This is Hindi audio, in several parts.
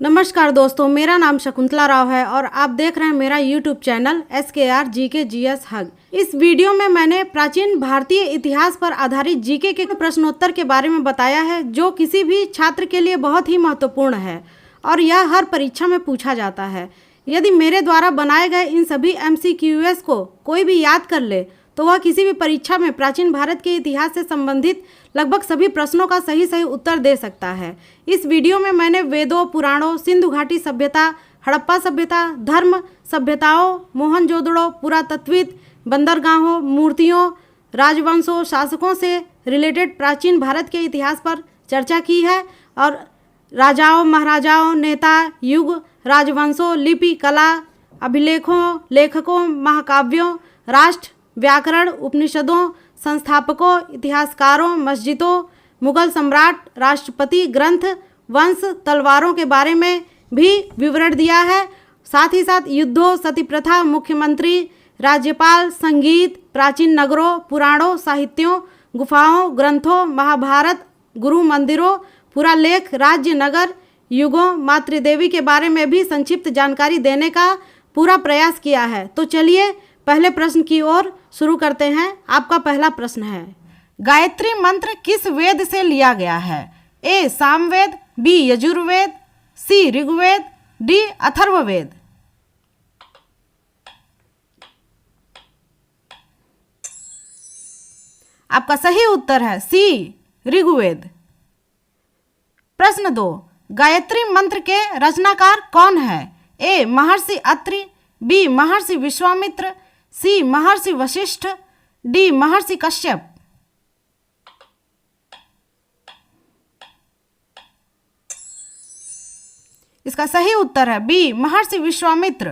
नमस्कार दोस्तों, मेरा नाम शकुंतला राव है और आप देख रहे हैं मेरा YouTube channel SKR GK GS हग। इस वीडियो में मैंने प्राचीन भारतीय इतिहास पर आधारित जीके के प्रश्नोत्तर के बारे में बताया है, जो किसी भी छात्र के लिए बहुत ही महत्वपूर्ण है और यह हर परीक्षा में पूछा जाता है। यदि मेरे द्वारा बनाए गए इन सभी MCQs को कोई भी याद कर ले तो वह किसी भी परीक्षा में प्राचीन भारत के इतिहास से संबंधित लगभग सभी प्रश्नों का सही उत्तर दे सकता है। इस वीडियो में मैंने वेदों, पुराणों, सिंधु घाटी सभ्यता, हड़प्पा सभ्यता, धर्म सभ्यताओं, मोहनजोदड़ो, पुरातत्विद, बंदरगाहों, मूर्तियों, राजवंशों, शासकों से रिलेटेड प्राचीन भारत के इतिहास पर चर्चा की है और राजाओं, महाराजाओं, नेता, युग, राजवंशों, लिपि, कला, अभिलेखों, लेखकों, महाकाव्यों, राष्ट्र, व्याकरण, उपनिषदों, संस्थापकों, इतिहासकारों, मस्जिदों, मुगल सम्राट, राष्ट्रपति, ग्रंथ, वंश, तलवारों के बारे में भी विवरण दिया है। साथ ही साथ युद्धों, सती प्रथा, मुख्यमंत्री, राज्यपाल, संगीत, प्राचीन नगरों, पुराणों, साहित्यों, गुफाओं, ग्रंथों, महाभारत, गुरु मंदिरों, पुरालेख, राज्य, नगर, युगों, मातृदेवी के बारे में भी संक्षिप्त जानकारी देने का पूरा प्रयास किया है। तो चलिए पहले प्रश्न की ओर शुरू करते हैं। आपका पहला प्रश्न है, गायत्री मंत्र किस वेद से लिया गया है? ए सामवेद, बी यजुर्वेद, सी ऋग्वेद, डी अथर्ववेद। आपका सही उत्तर है सी ऋग्वेद। प्रश्न 2, गायत्री मंत्र के रचनाकार कौन है? ए महर्षि अत्रि, बी महर्षि विश्वामित्र, सी महर्षि वशिष्ठ, डी महर्षि कश्यप। इसका सही उत्तर है बी महर्षि विश्वामित्र।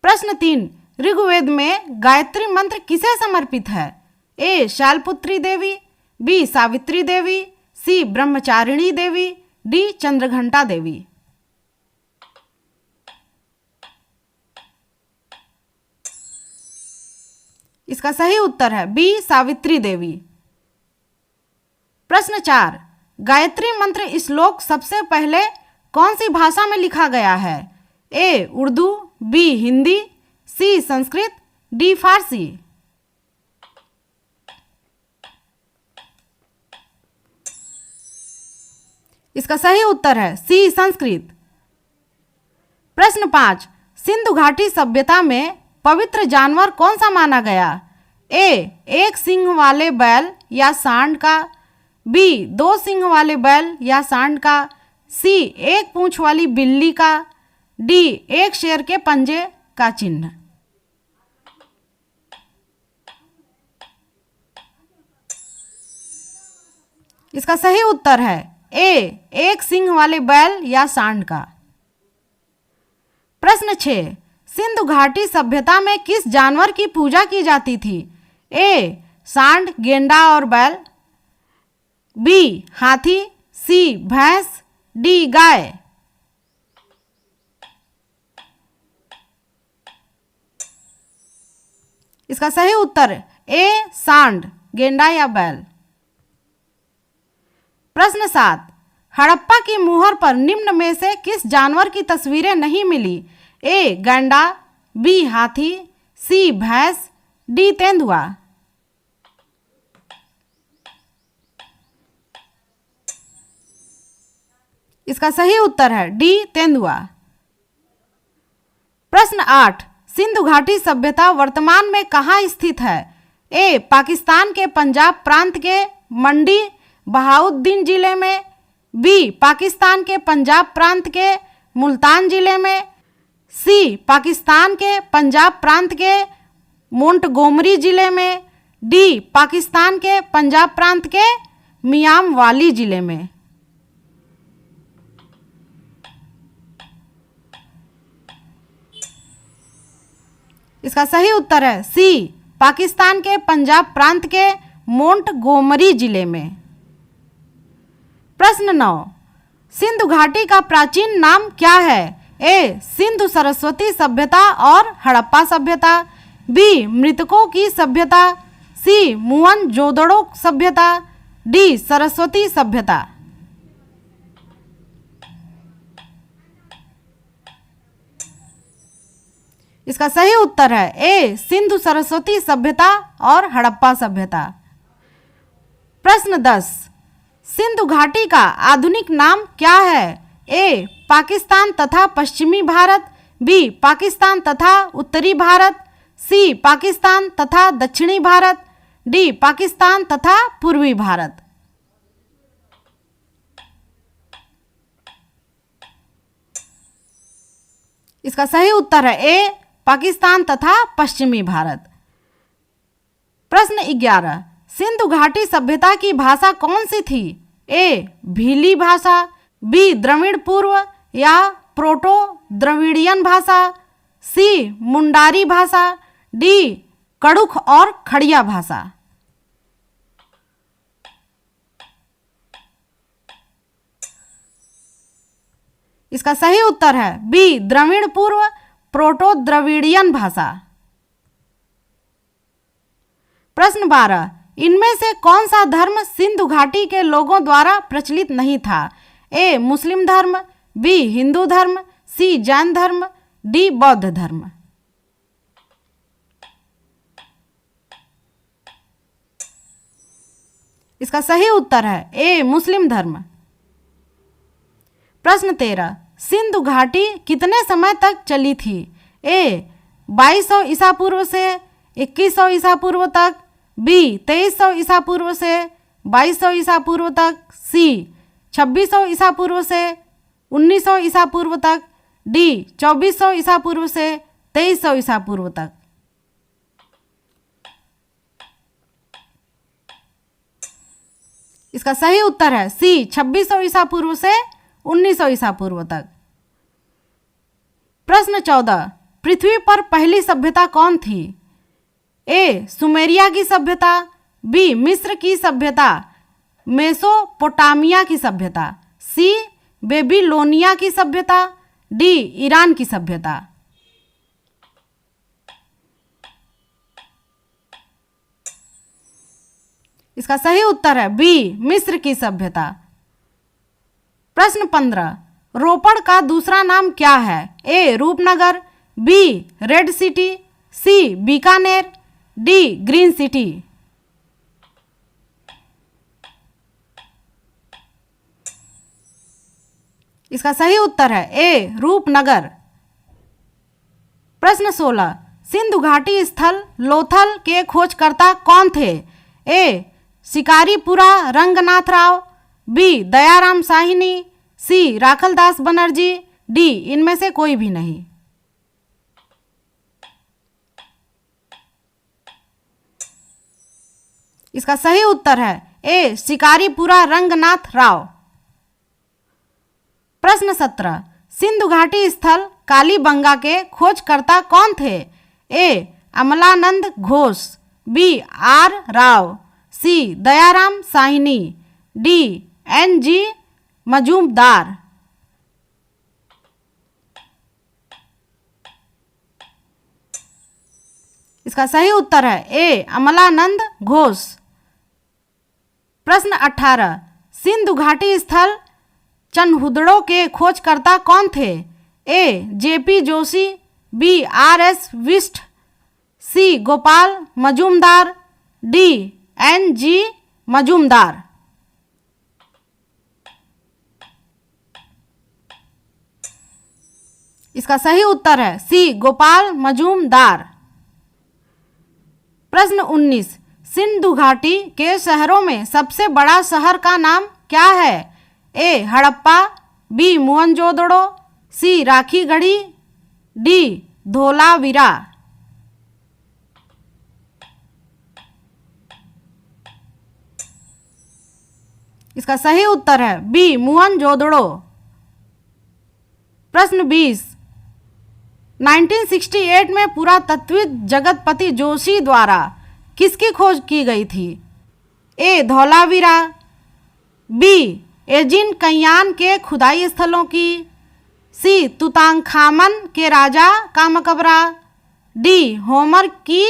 प्रश्न 3, ऋग्वेद में गायत्री मंत्र किसे समर्पित है? ए शालपुत्री देवी, बी सावित्री देवी, सी ब्रह्मचारिणी देवी, डी चंद्रघंटा देवी। इसका सही उत्तर है बी सावित्री देवी। प्रश्न 4, गायत्री मंत्र श्लोक सबसे पहले कौन सी भाषा में लिखा गया है? ए उर्दू, बी हिंदी, सी संस्कृत, डी फारसी। इसका सही उत्तर है सी संस्कृत। प्रश्न 5, सिंधु घाटी सभ्यता में पवित्र जानवर कौन सा माना गया? ए एक सिंह वाले बैल या सांड का, बी 2 सिंह वाले बैल या सांड का, सी एक पूंछ वाली बिल्ली का, डी एक शेर के पंजे का चिन्ह। इसका सही उत्तर है ए एक सिंह वाले बैल या सांड का। प्रश्न 6, सिंधु घाटी सभ्यता में किस जानवर की पूजा की जाती थी? ए सांड, गेंडा और बैल, बी हाथी, सी भैंस, डी गाय। इसका सही उत्तर ए सांड, गेंडा या बैल। प्रश्न 7, हड़प्पा की मुहर पर निम्न में से किस जानवर की तस्वीरें नहीं मिली? ए गैंडा, बी हाथी, सी भैंस, डी तेंदुआ। इसका सही उत्तर है डी तेंदुआ। प्रश्न 8, सिंधु घाटी सभ्यता वर्तमान में कहाँ स्थित है? ए पाकिस्तान के पंजाब प्रांत के मंडी बहाउद्दीन जिले में, बी पाकिस्तान के पंजाब प्रांत के मुल्तान जिले में, सी पाकिस्तान के पंजाब प्रांत के मोंटगोमरी जिले में, डी पाकिस्तान के पंजाब प्रांत के मियामवाली जिले में। इसका सही उत्तर है सी पाकिस्तान के पंजाब प्रांत के मोंटगोमरी जिले में। प्रश्न 9, सिंधु घाटी का प्राचीन नाम क्या है? ए सिंधु सरस्वती सभ्यता और हड़प्पा सभ्यता, बी मृतकों की सभ्यता, सी मोहनजोदड़ो सभ्यता, डी सरस्वती सभ्यता। इसका सही उत्तर है ए सिंधु सरस्वती सभ्यता और हड़प्पा सभ्यता। प्रश्न 10, सिंधु घाटी का आधुनिक नाम क्या है? ए पाकिस्तान तथा पश्चिमी भारत, बी पाकिस्तान तथा उत्तरी भारत, सी पाकिस्तान तथा दक्षिणी भारत, डी पाकिस्तान तथा पूर्वी भारत। इसका सही उत्तर है ए पाकिस्तान तथा पश्चिमी भारत। प्रश्न 11, सिंधु घाटी सभ्यता की भाषा कौन सी थी? ए भीली भाषा, बी द्रविड़ पूर्व या प्रोटो द्रविड़ियन भाषा, सी मुंडारी भाषा, डी कड़ुख और खड़िया भाषा। इसका सही उत्तर है बी द्रविड़ पूर्व प्रोटो द्रविड़ियन भाषा। प्रश्न 12, इनमें से कौन सा धर्म सिंधु घाटी के लोगों द्वारा प्रचलित नहीं था? ए मुस्लिम धर्म, बी हिंदू धर्म, सी जैन धर्म, डी बौद्ध धर्म। इसका सही उत्तर है ए मुस्लिम धर्म। प्रश्न 13, सिंधु घाटी कितने समय तक चली थी? ए 2200 ईसा पूर्व से 2100 ईसा पूर्व तक, बी 2300 ईसा पूर्व से 2200 ईसा पूर्व तक, सी 2600 ईसा पूर्व से 1900 ईसा पूर्व तक, डी 2400 ईसा पूर्व से 2300 ईसा पूर्व तक। इसका सही उत्तर है सी 2600 ईसा पूर्व से 1900 ईसा पूर्व तक। प्रश्न 14, पृथ्वी पर पहली सभ्यता कौन थी? ए सुमेरिया की सभ्यता, बी मिस्र की सभ्यता, मेसोपोटामिया की सभ्यता, सी बेबीलोनिया की सभ्यता, डी ईरान की सभ्यता। इसका सही उत्तर है बी मिस्र की सभ्यता। प्रश्न 15, रोपड़ का दूसरा नाम क्या है? ए रूपनगर, बी रेड सिटी, सी बीकानेर, डी ग्रीन सिटी। इसका सही उत्तर है ए रूपनगर। प्रश्न 16, सिंधु घाटी स्थल लोथल के खोजकर्ता कौन थे? ए शिकारीपुरा रंगनाथ राव, बी दयाराम साहिनी, सी राखलदास बनर्जी, डी इनमें से कोई भी नहीं। इसका सही उत्तर है ए शिकारीपुरा रंगनाथ राव। प्रश्न 17, सिंधु घाटी स्थल कालीबंगा के खोजकर्ता कौन थे? A Amalananda Ghosh, B R Rao, C Dayaram Sahni, D N G Majumdar. इसका सही उत्तर है ए अमलानंद घोष। प्रश्न 18, सिंधु घाटी स्थल चनहुदड़ो के खोजकर्ता कौन थे? A JP Joshi, B R S Bisht, C Gopal Majumdar, D N G Majumdar. इसका सही उत्तर है सी गोपाल मजूमदार। प्रश्न 19, सिंधु घाटी के शहरों में सबसे बड़ा शहर का नाम क्या है? ए हड़प्पा, बी मोहनजोदड़ो, सी राखीगढ़ी, डी धोलावीरा। इसका सही उत्तर है बी मोहनजोदड़ो। प्रश्न 20, 1968 में पुरातत्वविद जगतपति जोशी द्वारा किसकी खोज की गई थी? ए धौलावीरा, बी एजिन कयान के खुदाई स्थलों की, सी तुतानखामन के राजा का मकबरा, डी होमर की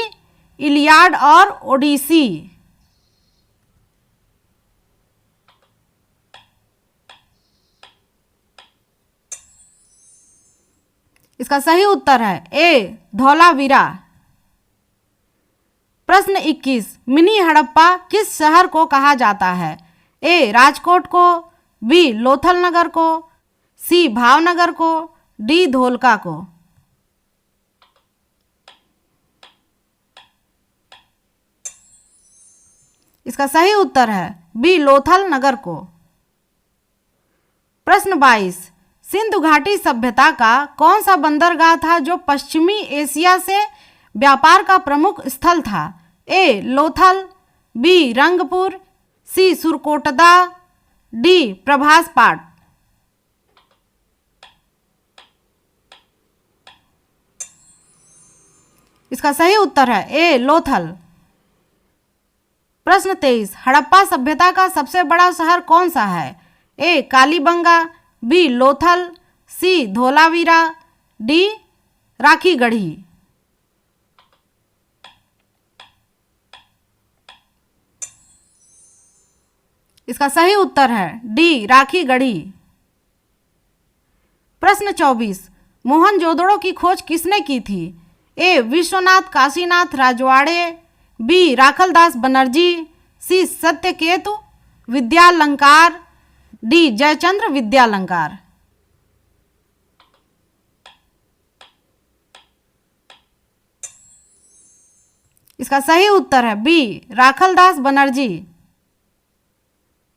इलियाड और ओडिसी। इसका सही उत्तर है ए धौलावीरा। प्रश्न 21, मिनी हड़प्पा किस शहर को कहा जाता है? ए राजकोट को, बी लोथल नगर को, सी भावनगर को, डी धोलका को। इसका सही उत्तर है बी लोथल नगर को। प्रश्न 22, सिंधु घाटी सभ्यता का कौन सा बंदरगाह था जो पश्चिमी एशिया से व्यापार का प्रमुख स्थल था? ए लोथल, बी रंगपुर, सी सुरकोटदा, डी प्रभास पाट। इसका सही उत्तर है ए लोथल। प्रश्न 23, हड़प्पा सभ्यता का सबसे बड़ा शहर कौन सा है? ए कालीबंगा, बी लोथल, सी धोलावीरा, डी राखीगढ़ी। इसका सही उत्तर है डी राखीगढ़ी। प्रश्न 24, मोहनजोदड़ो की खोज किसने की थी? ए विश्वनाथ काशीनाथ राजवाड़े, बी राखलदास बनर्जी, सी सत्यकेतु विद्यालंकार, डी जयचंद्र विद्यालंकार। इसका सही उत्तर है बी राखलदास बनर्जी।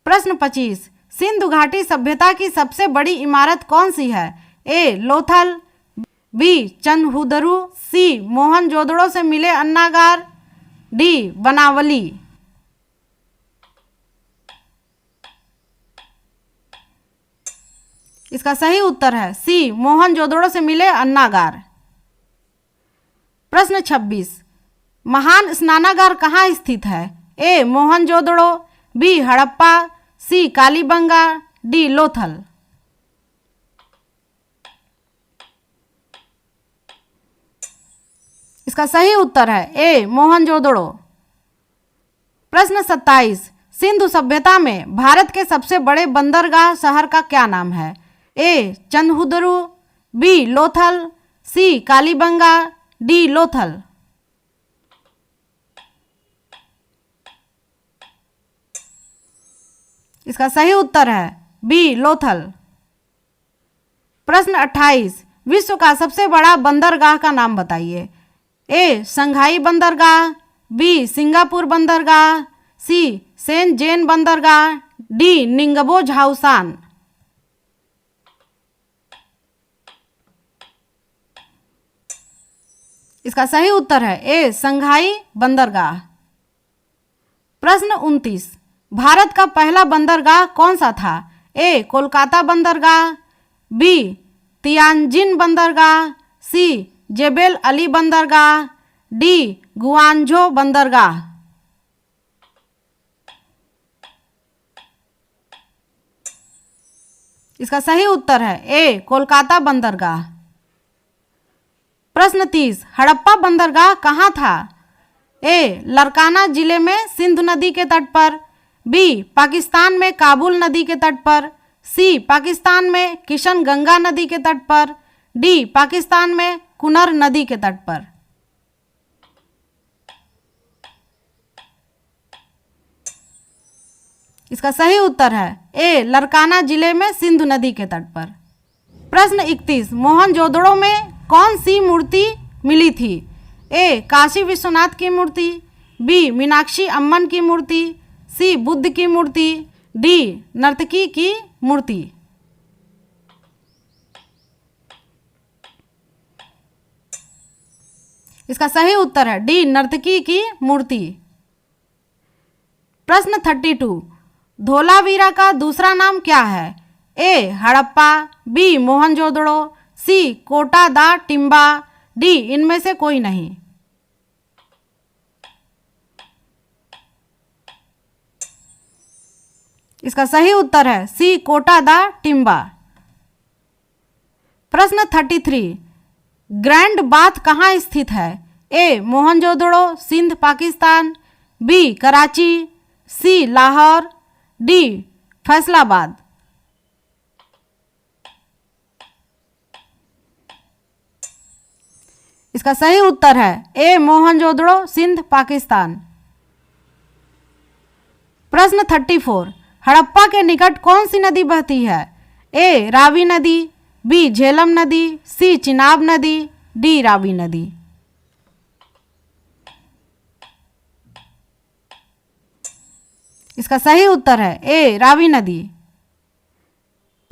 प्रश्न 25, सिंधु घाटी सभ्यता की सबसे बड़ी इमारत कौन सी है? ए लोथल, बी चंदहुदरू, सी मोहनजोदड़ो से मिले अन्नागार, डी बनावली। इसका सही उत्तर है सी मोहनजोदड़ो से मिले अन्नागार। प्रश्न 26, महान स्नानागार कहाँ स्थित है? ए मोहनजोदड़ो, बी हड़प्पा, सी कालीबंगा, डी लोथल। इसका सही उत्तर है ए मोहनजोदड़ो। प्रश्न 27, सिंधु सभ्यता में भारत के सबसे बड़े बंदरगाह शहर का क्या नाम है? ए चंदहुदरू, बी लोथल, सी कालीबंगा, डी लोथल। इसका सही उत्तर है बी लोथल। प्रश्न 28, विश्व का सबसे बड़ा बंदरगाह का नाम बताइए। ए संघाई बंदरगाह, बी सिंगापुर बंदरगाह, सी सेंट जेन बंदरगाह, डी निंगबो झाउसान। इसका सही उत्तर है ए संघाई बंदरगाह। प्रश्न 29, भारत का पहला बंदरगाह कौन सा था? ए कोलकाता बंदरगाह, बी तियानजिन बंदरगाह, सी जेबेल अली बंदरगाह, डी गुआंझो बंदरगाह। इसका सही उत्तर है ए कोलकाता बंदरगाह। प्रश्न 30, हड़प्पा बंदरगाह कहाँ था? ए लरकाना जिले में सिंधु नदी के तट पर, बी पाकिस्तान में काबुल नदी के तट पर, सी पाकिस्तान में किशनगंगा नदी के तट पर, डी पाकिस्तान में कुनर नदी के तट पर। इसका सही उत्तर है ए लरकाना जिले में सिंधु नदी के तट पर। प्रश्न 31, मोहनजोदड़ो में कौन सी मूर्ति मिली थी? ए काशी विश्वनाथ की मूर्ति, बी मीनाक्षी अम्मन की मूर्ति, सी बुद्ध की मूर्ति, डी नर्तकी की मूर्ति। इसका सही उत्तर है डी नर्तकी की मूर्ति। प्रश्न 32, धोलावीरा का दूसरा नाम क्या है? ए हड़प्पा, बी मोहनजोदड़ो, सी कोटा दा टिम्बा, डी इनमें से कोई नहीं। इसका सही उत्तर है सी कोटा दा टिम्बा। प्रश्न 33, ग्रैंड बाथ कहाँ स्थित है? ए मोहनजोदड़ो सिंध पाकिस्तान, बी कराची, सी लाहौर, डी फैसलाबाद। इसका सही उत्तर है ए मोहनजोदड़ो, सिंध, पाकिस्तान। प्रश्न 34, हड़प्पा के निकट कौन सी नदी बहती है? ए रावी नदी, बी झेलम नदी, सी चिनाब नदी, डी रावी नदी। इसका सही उत्तर है ए रावी नदी।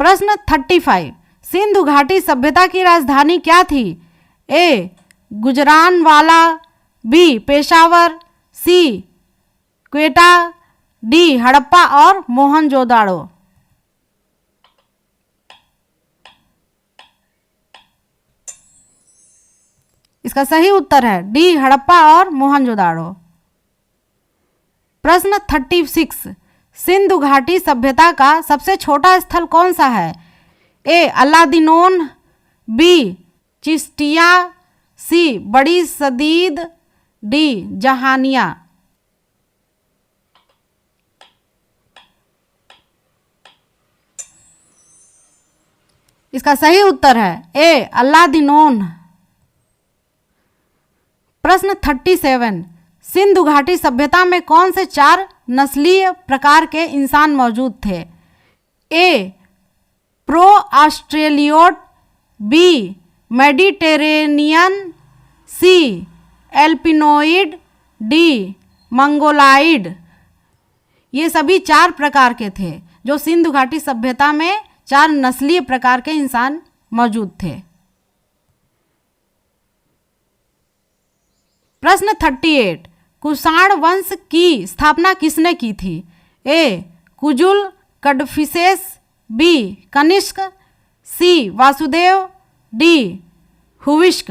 प्रश्न 35, सिंधु घाटी सभ्यता की राजधानी क्या थी? ए गुजरानवाला, बी पेशावर, सी क्वेटा, डी हड़प्पा और मोहनजोदाड़ो। इसका सही उत्तर है डी हड़प्पा और मोहनजोदाड़ो। प्रश्न 36, सिंधु घाटी सभ्यता का सबसे छोटा स्थल कौन सा है? ए अलादीनोन, बी चिश्तिया, सी बड़ी सदीद, डी जहानिया। इसका सही उत्तर है ए अलादीनोन। प्रश्न 37, सिंधु घाटी सभ्यता में कौन से 4 नस्लीय प्रकार के इंसान मौजूद थे? ए प्रो ऑस्ट्रेलियोट, बी मेडिटेरेनियन, सी एल्पिनोइड, डी मंगोलाइड। ये सभी 4 प्रकार के थे जो सिंधु घाटी सभ्यता में 4 नस्लीय प्रकार के इंसान मौजूद थे। प्रश्न 38, कुषाण वंश की स्थापना किसने की थी? ए कुजुल कडफिसेस, बी कनिष्क, सी वासुदेव, डी हुविष्क।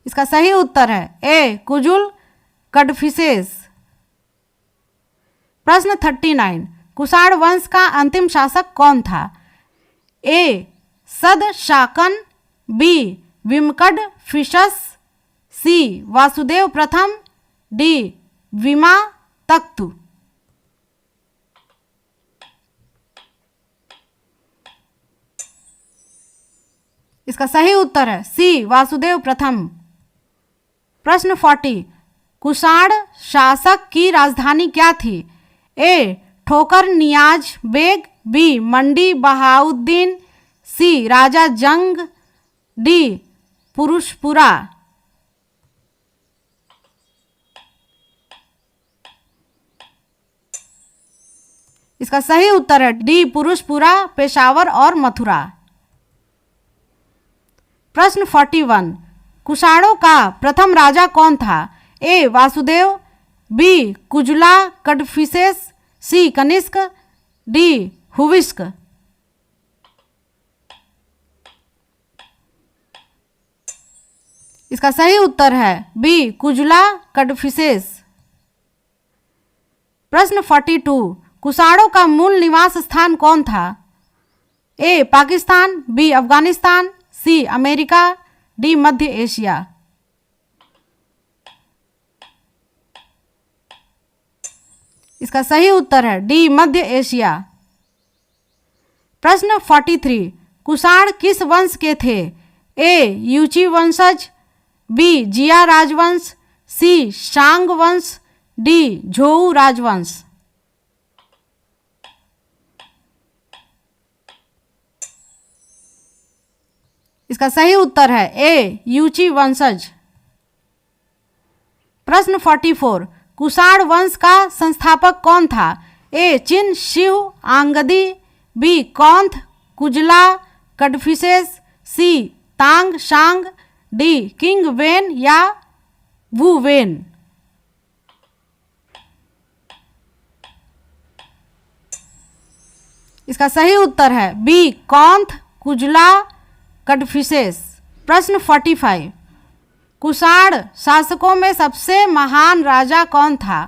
इसका सही उत्तर है ए कुजुल कडफिसेस। प्रश्न 39, कुषाण वंश का अंतिम शासक कौन था? ए सदशाकन, बी विमकड फिशस, सी वासुदेव प्रथम, डी विमा तख्तु। इसका सही उत्तर है सी वासुदेव प्रथम। प्रश्न 40, कुषाण शासक की राजधानी क्या थी? ए ठोकर नियाज बेग, बी मंडी बहाउद्दीन, सी राजा जंग, डी पुरुषपुरा। इसका सही उत्तर है डी पुरुषपुरा, पेशावर और मथुरा। प्रश्न 41, कुषाणों का प्रथम राजा कौन था? ए वासुदेव, बी कुजुला कडफिसेस, सी कनिष्क, डी हुविष्क। इसका सही उत्तर है बी कुजुला कडफिसेस। प्रश्न 42, कुषाणों का मूल निवास स्थान कौन था? A Pakistan, B Afghanistan, C America, D मध्य एशिया। इसका सही उत्तर है डी मध्य एशिया। प्रश्न 43, कुषाण किस वंश के थे? ए यूची वंशज, बी जिया राजवंश, सी शांग वंश, डी झोऊ राजवंश। इसका सही उत्तर है ए यूची वंशज। प्रश्न 44, कुषाण वंश का संस्थापक कौन था? A Qin Shi Huangdi, B कौंथ Kujula Kadphises, C Tang Shang, D king Wen या वू वेन। इसका सही उत्तर है बी कौंथ कुजला कडफिसेस। प्रश्न 45, कुषाण शासकों में सबसे महान राजा कौन था?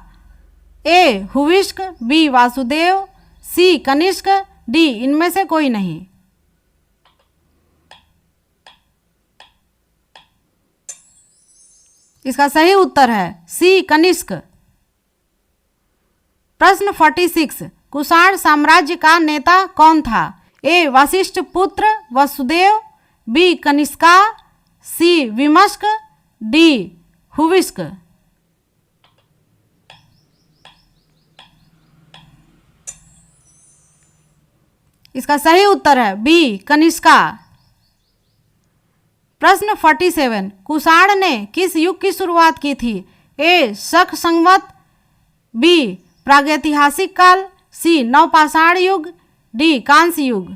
ए हुविष्क, बी वासुदेव, सी कनिष्क, डी इनमें से कोई नहीं। इसका सही उत्तर है सी कनिष्क। प्रश्न 46, कुषाण साम्राज्य का नेता कौन था? ए वशिष्ठ पुत्र वसुदेव, बी कनिष्का, सी विमष्क, डी हुविस्क। इसका सही उत्तर है बी कनिष्का। प्रश्न 47, कुषाण ने किस युग की शुरुआत की थी? ए शक संवत, बी प्रागैतिहासिक काल, सी नवपाषाण युग, डी कांस्य युग।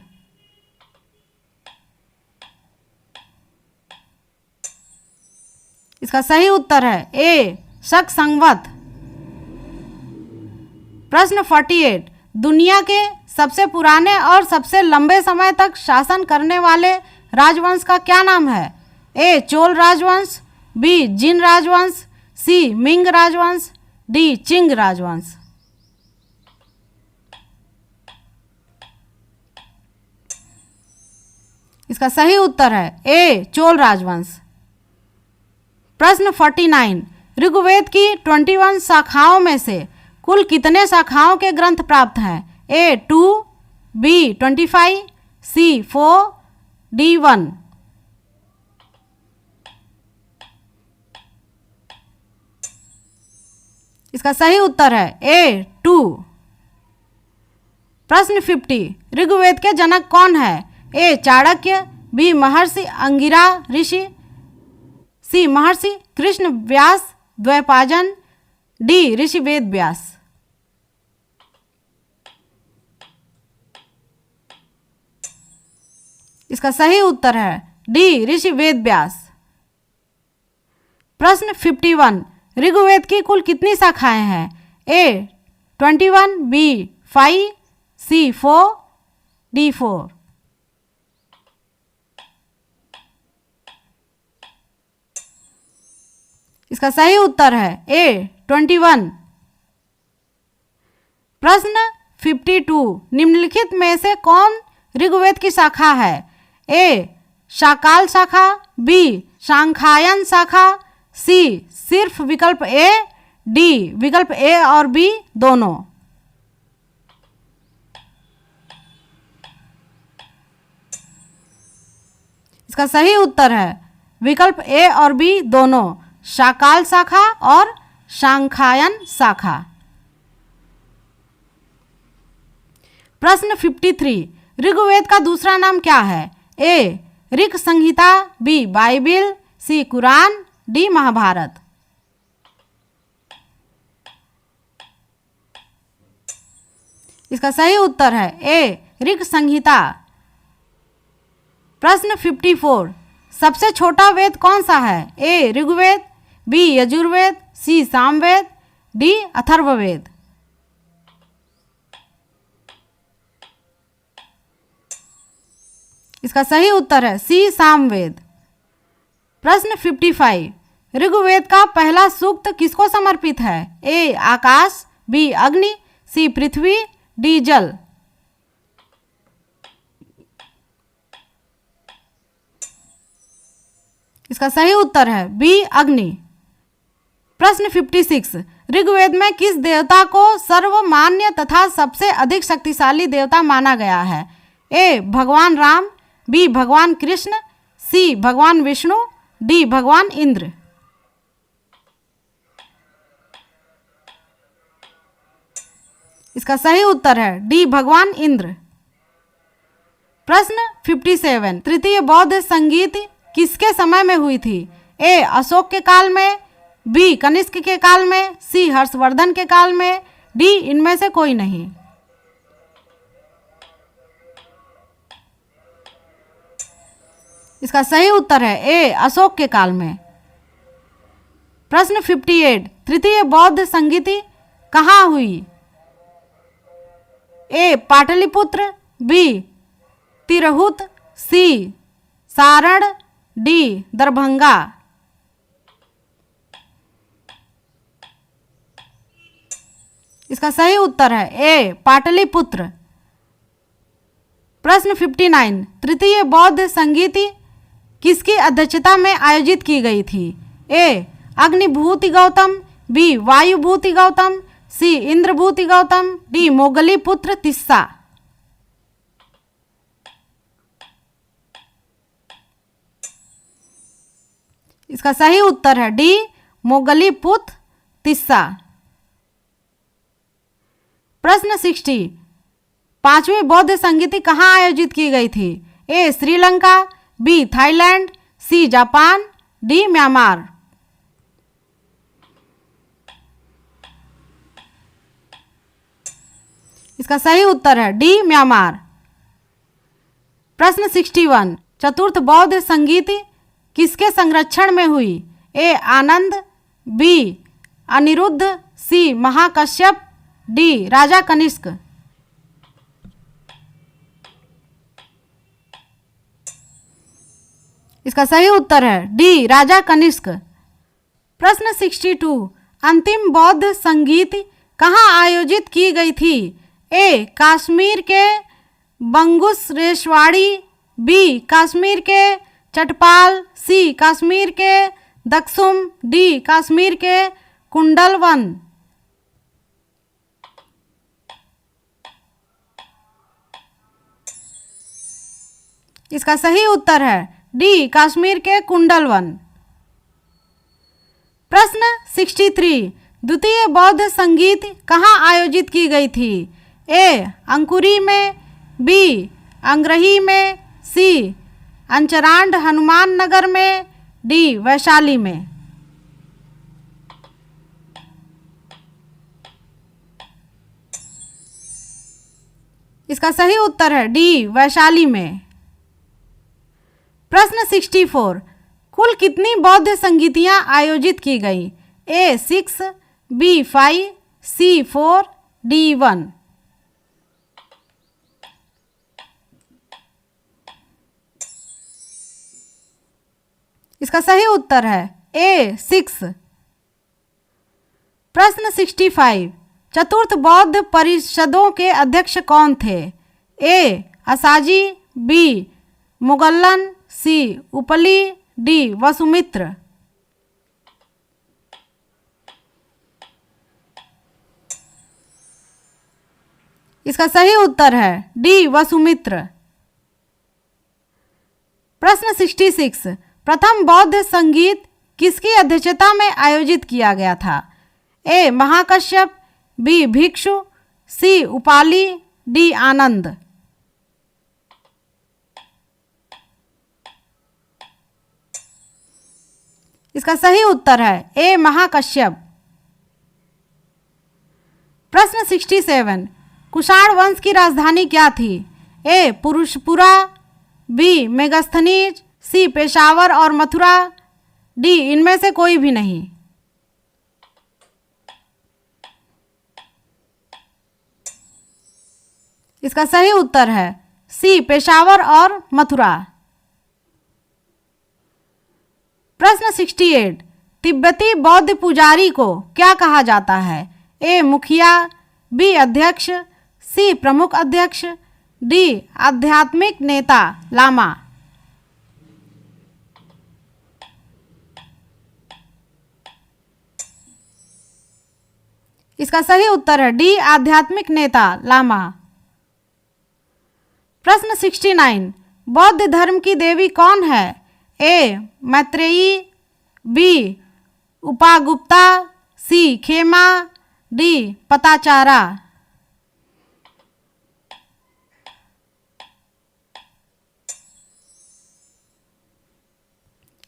इसका सही उत्तर है ए शक संवत। प्रश्न 48, दुनिया के सबसे पुराने और सबसे लंबे समय तक शासन करने वाले राजवंश का क्या नाम है? ए चोल राजवंश, बी जिन राजवंश, सी मिंग राजवंश, डी चिंग राजवंश। इसका सही उत्तर है ए चोल राजवंश। प्रश्न 49, ऋग्वेद की 21 शाखाओं में से कुल कितने शाखाओं के ग्रंथ प्राप्त हैं? ए 2, बी 25, सी 4, डी 1। इसका सही उत्तर है ए 2। प्रश्न 50, ऋग्वेद के जनक कौन है? ए चाणक्य, बी महर्षि अंगिरा ऋषि, सी महर्षि कृष्ण व्यास द्वैपायन, डी ऋषि वेद व्यास। इसका सही उत्तर है डी ऋषि वेद व्यास। प्रश्न 51, ऋग्वेद की कुल कितनी शाखाएं हैं? ए 21, बी 5, सी 4, डी 4। इसका सही उत्तर है ए 21। प्रश्न 52, निम्नलिखित में से कौन ऋग्वेद की शाखा है? ए शाकाल शाखा, बी सांख्यायन शाखा, सी सिर्फ विकल्प ए, डी विकल्प ए और बी दोनों। इसका सही उत्तर है विकल्प ए और बी दोनों, शाकाल शाखा और सांख्यायन शाखा। प्रश्न 53, ऋग्वेद का दूसरा नाम क्या है? ए ऋक संहिता, बी बाइबिल, सी कुरान, डी महाभारत। इसका सही उत्तर है ए ऋक संहिता। प्रश्न 54, सबसे छोटा वेद कौन सा है? ए ऋग्वेद, बी यजुर्वेद, सी सामवेद, डी अथर्ववेद। इसका सही उत्तर है सी सामवेद। प्रश्न 55, ऋग्वेद का पहला सूक्त किसको समर्पित है? ए आकाश, बी अग्नि, सी पृथ्वी, डी जल। इसका सही उत्तर है बी अग्नि। प्रश्न 56, ऋग्वेद में किस देवता को सर्वमान्य तथा सबसे अधिक शक्तिशाली देवता माना गया है? ए भगवान राम, बी भगवान कृष्ण, सी भगवान विष्णु, डी भगवान इंद्र। इसका सही उत्तर है डी भगवान इंद्र। प्रश्न 57, तृतीय बौद्ध संगीत किसके समय में हुई थी? ए अशोक के काल में, बी कनिष्क के काल में, सी हर्षवर्धन के काल में, डी इनमें से कोई नहीं। इसका सही उत्तर है ए अशोक के काल में। प्रश्न 58, तृतीय बौद्ध संगीति कहाँ हुई? ए पाटलिपुत्र, बी तिरहुत, सी सारण, डी दरभंगा। इसका सही उत्तर है ए पाटलिपुत्र। प्रश्न 59, तृतीय बौद्ध संगीति किसकी अध्यक्षता में आयोजित की गई थी? ए अग्निभूति गौतम, बी वायुभूति गौतम, सी इंद्रभूति गौतम, डी मोगली पुत्र तिस्सा। इसका सही उत्तर है डी मोगली पुत्र तिस्सा। प्रश्न 60, पांचवी बौद्ध संगीति कहाँ आयोजित की गई थी? A Sri Lanka, B Thailand, C Japan, D Myanmar. इसका सही उत्तर है डी म्यांमार। प्रश्न 61, चतुर्थ बौद्ध संगीति किसके संरक्षण में हुई? ए आनंद, बी अनिरुद्ध, सी महाकश्यप, डी राजा कनिष्क। इसका सही उत्तर है डी राजा कनिष्क। प्रश्न 62, अंतिम बौद्ध संगीत कहाँ आयोजित की गई थी? ए कश्मीर के बंगुसरेश्वाड़ी, बी कश्मीर के चटपाल, सी कश्मीर के दक्सुम, डी कश्मीर के कुंडलवन। इसका सही उत्तर है डी कश्मीर के कुंडलवन। प्रश्न 63, द्वितीय बौद्ध संगीत कहाँ आयोजित की गई थी? ए अंकुरी में, बी अंग्रही में, सी अंचरांड हनुमान नगर में, डी वैशाली में। इसका सही उत्तर है डी वैशाली में। प्रश्न 64, कुल कितनी बौद्ध संगीतियां आयोजित की गई? ए 6, बी 5, सी 4, डी 1। इसका सही उत्तर है ए 6। प्रश्न 65, चतुर्थ बौद्ध परिषदों के अध्यक्ष कौन थे? ए असाजी, बी मुगल्लन, सी उपली, डी वसुमित्र। इसका सही उत्तर है डी वसुमित्र। प्रश्न 66, प्रथम बौद्ध संगीत किसकी अध्यक्षता में आयोजित किया गया था? ए महाकश्यप, बी भिक्षु, सी उपाली, डी आनंद। इसका सही उत्तर है ए महाकश्यप। प्रश्न 67, कुषाण वंश की राजधानी क्या थी? ए पुरुषपुरा, बी मेगस्थनीज, सी पेशावर और मथुरा, डी इनमें से कोई भी नहीं। इसका सही उत्तर है सी पेशावर और मथुरा। प्रश्न 68, तिब्बती बौद्ध पुजारी को क्या कहा जाता है? ए मुखिया, बी अध्यक्ष, सी प्रमुख अध्यक्ष, डी आध्यात्मिक नेता लामा। इसका सही उत्तर है डी आध्यात्मिक नेता लामा। प्रश्न 69, बौद्ध धर्म की देवी कौन है? ए मैत्रेयी, बी उपागुप्ता, सी खेमा, डी पताचारा।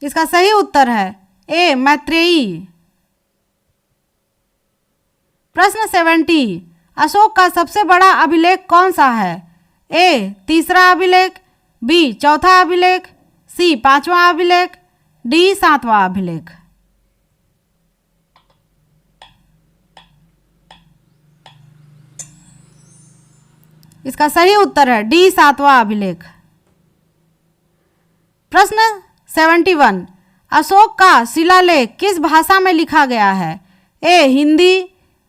इसका सही उत्तर है ए मैत्रेयी। प्रश्न 70, अशोक का सबसे बड़ा अभिलेख कौन सा है? ए तीसरा अभिलेख, बी चौथा अभिलेख, सी पांचवा अभिलेख, डी सातवां अभिलेख। इसका सही उत्तर है डी सातवां अभिलेख। प्रश्न 71, अशोक का शिलालेख किस भाषा में लिखा गया है? ए हिंदी,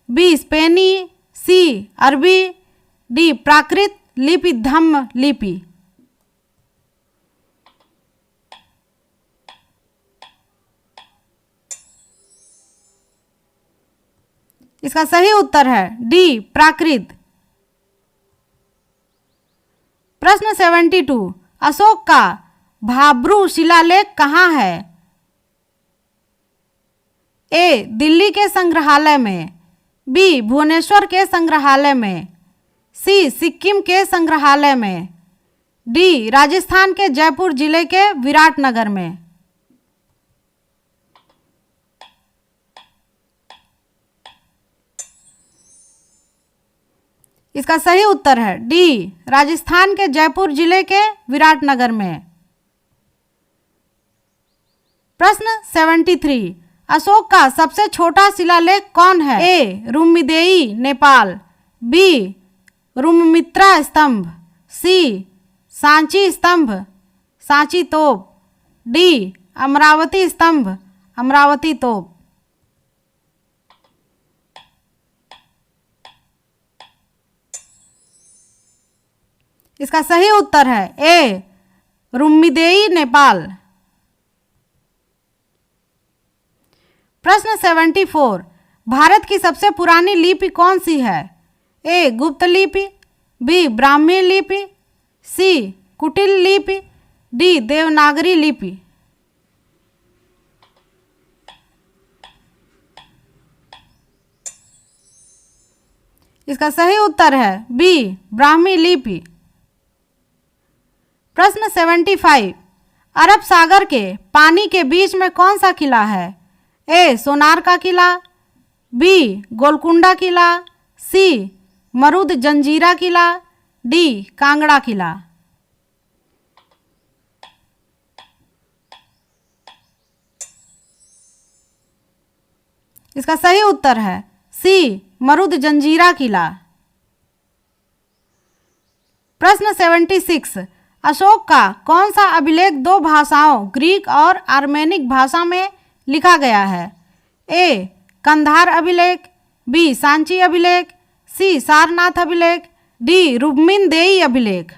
बी स्पेनी, सी अरबी, डी प्राकृत लिपि धम्म लिपि। इसका सही उत्तर है डी प्राकृत। प्रश्न 72, अशोक का भाब्रू शिलालेख कहाँ है? ए दिल्ली के संग्रहालय में, बी भुवनेश्वर के संग्रहालय में, सी सिक्किम के संग्रहालय में, डी राजस्थान के जयपुर जिले के विराटनगर में। इसका सही उत्तर है डी राजस्थान के जयपुर जिले के विराटनगर में। प्रश्न 73, अशोक का सबसे छोटा शिलालेख कौन है? ए रुम्मीदेई नेपाल, बी रुममित्रा स्तंभ, सी सांची स्तंभ सांची तोप, डी अमरावती स्तंभ अमरावती तोप। इसका सही उत्तर है ए रुम्मीदेई नेपाल। प्रश्न 74, भारत की सबसे पुरानी लिपि कौन सी है? ए गुप्त लिपि, बी ब्राह्मी लिपि, सी कुटिल लिपि, डी देवनागरी लिपि। इसका सही उत्तर है बी ब्राह्मी लिपि। प्रश्न 75, अरब सागर के पानी के बीच में कौन सा किला है? ए सोनार का किला, बी गोलकुंडा किला, सी मरुद जंजीरा किला, डी कांगड़ा किला। इसका सही उत्तर है सी मरुद जंजीरा किला। प्रश्न 76, अशोक का कौन सा अभिलेख दो भाषाओं ग्रीक और आर्मेनिक भाषा में लिखा गया है? ए कंधार अभिलेख, बी सांची अभिलेख, सी सारनाथ अभिलेख, डी रुक्मिणदेई अभिलेख।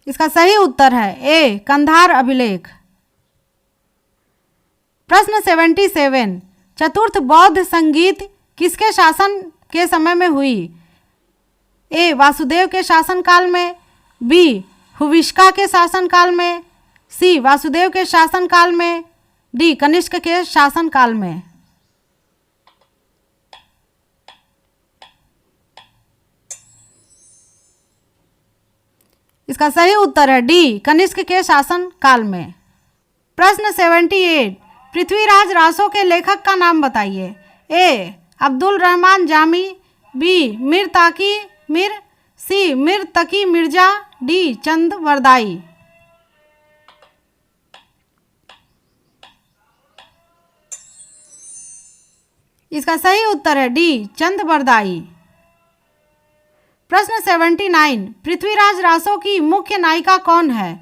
इसका सही उत्तर है ए कंधार अभिलेख। प्रश्न 77, चतुर्थ बौद्ध संगीत किसके शासन के समय में हुई? ए वासुदेव के शासनकाल में, बी हुविष्का के शासनकाल में, सी वासुदेव के शासनकाल में, डी कनिष्क के शासनकाल में। इसका सही उत्तर है डी कनिष्क के शासनकाल में। प्रश्न 78, पृथ्वीराज रासो के लेखक का नाम बताइए। ए अब्दुल रहमान जामी, बी मीर ताकी मीर, सी मीर तकी मिर्जा, डी चंद वरदाई। इसका सही उत्तर है डी चंद वरदाई। प्रश्न 79, पृथ्वीराज रासो की मुख्य नायिका कौन है?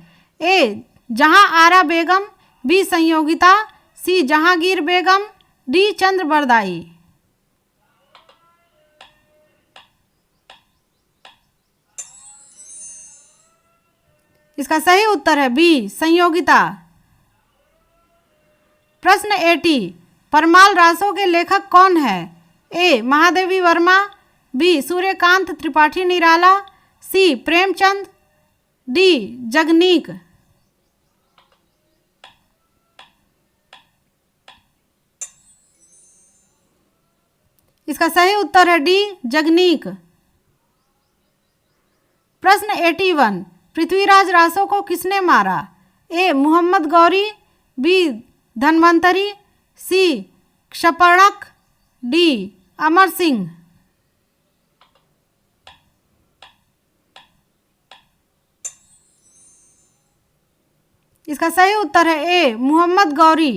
ए जहां आरा बेगम, बी संयोगिता, सी जहांगीर बेगम, डी चंद्र बरदाई। इसका सही उत्तर है बी संयोगिता। प्रश्न 80, परमाल रासो के लेखक कौन है? ए महादेवी वर्मा, बी सूर्यकांत त्रिपाठी निराला, सी प्रेमचंद, डी जगनीक। इसका सही उत्तर है डी जगनीक। प्रश्न 81, पृथ्वीराज रासो को किसने मारा? ए मोहम्मद गौरी, बी धनवंतरी, सी क्षपणक, डी अमर सिंह। इसका सही उत्तर है ए मोहम्मद गौरी।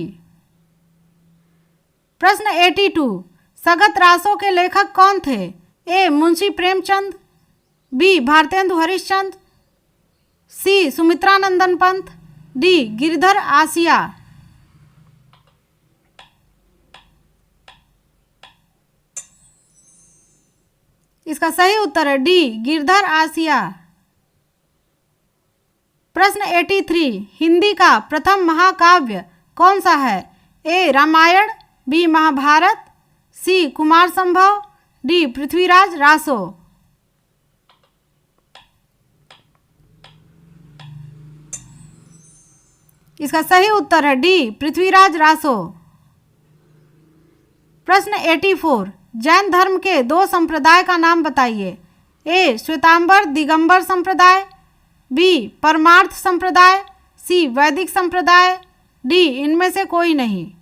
प्रश्न 82, सगत रासो के लेखक कौन थे? ए मुंशी प्रेमचंद, बी भारतेंदु हरिश्चंद्र, सी सुमित्रानंदन पंत, डी गिरधर आसिया। इसका सही उत्तर है डी गिरधर आसिया। प्रश्न 83, हिंदी का प्रथम महाकाव्य कौन सा है? ए रामायण, बी महाभारत, सी कुमार संभव, डी पृथ्वीराज रासो। इसका सही उत्तर है डी पृथ्वीराज रासो। प्रश्न 84, जैन धर्म के दो संप्रदाय का नाम बताइए। ए श्वेतांबर दिगंबर संप्रदाय, बी परमार्थ संप्रदाय, सी वैदिक संप्रदाय, डी इनमें से कोई नहीं।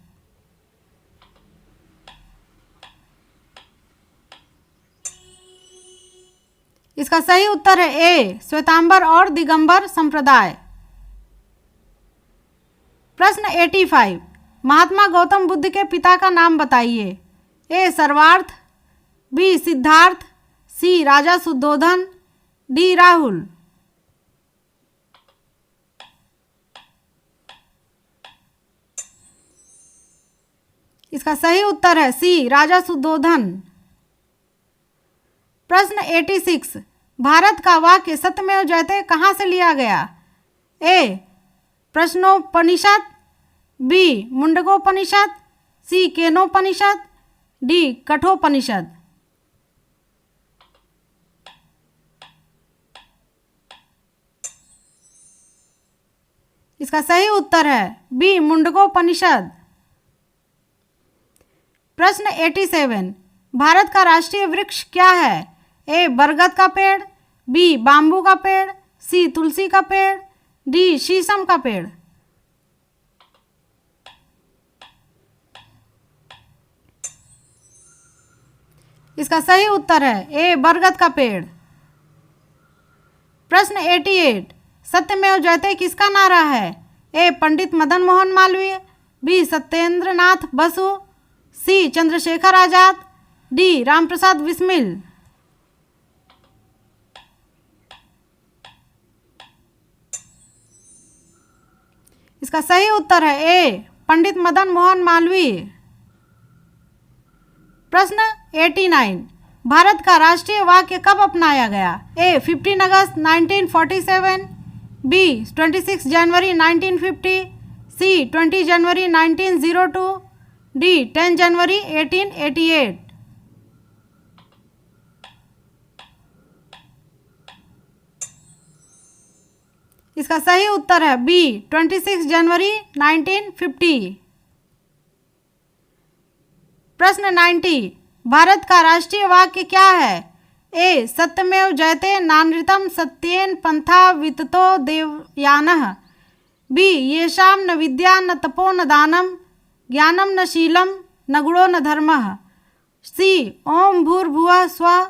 इसका सही उत्तर है ए श्वेतांबर और दिगंबर संप्रदाय। प्रश्न 85, महात्मा गौतम बुद्ध के पिता का नाम बताइए। ए सर्वार्थ, बी सिद्धार्थ, सी राजा शुद्धोधन, डी राहुल। इसका सही उत्तर है सी राजा शुद्धोधन। प्रश्न 86, भारत का वाक्य सत्यमेव जयते कहाँ से लिया गया? ए प्रश्नोपनिषद, बी मुंडकोपनिषद, सी केनोपनिषद, डी कठोपनिषद। इसका सही उत्तर है बी मुंडकोपनिषद। प्रश्न 87, भारत का राष्ट्रीय वृक्ष क्या है? ए बरगद का पेड़, बी बाम्बू का पेड़, सी तुलसी का पेड़, डी शीशम का पेड़। इसका सही उत्तर है ए बरगद का पेड़। प्रश्न 88, सत्यमेव जयते किसका नारा है? ए पंडित मदन मोहन मालवीय, बी सत्येंद्र नाथ बसु, सी चंद्रशेखर आजाद, डी रामप्रसाद बिस्मिल। इसका सही उत्तर है ए पंडित मदन मोहन मालवीय। प्रश्न 89, भारत का राष्ट्रीय वाक्य कब अपनाया गया? ए 15 अगस्त 1947, बी 26 जनवरी 1950, सी 20 जनवरी 1902, डी 10 जनवरी 1888। इसका सही उत्तर है बी 26 जनवरी 1950। प्रश्न 90, भारत का राष्ट्रीय वाक्य क्या है? ए सत्यमेव जयते नानृतं सत्येन पंथा विततो देवयानः, बी येषां न विद्या न तपो न दानं ज्ञानं न शीलं न गुणो न धर्मः, सी ओम भूर्भुवः स्वः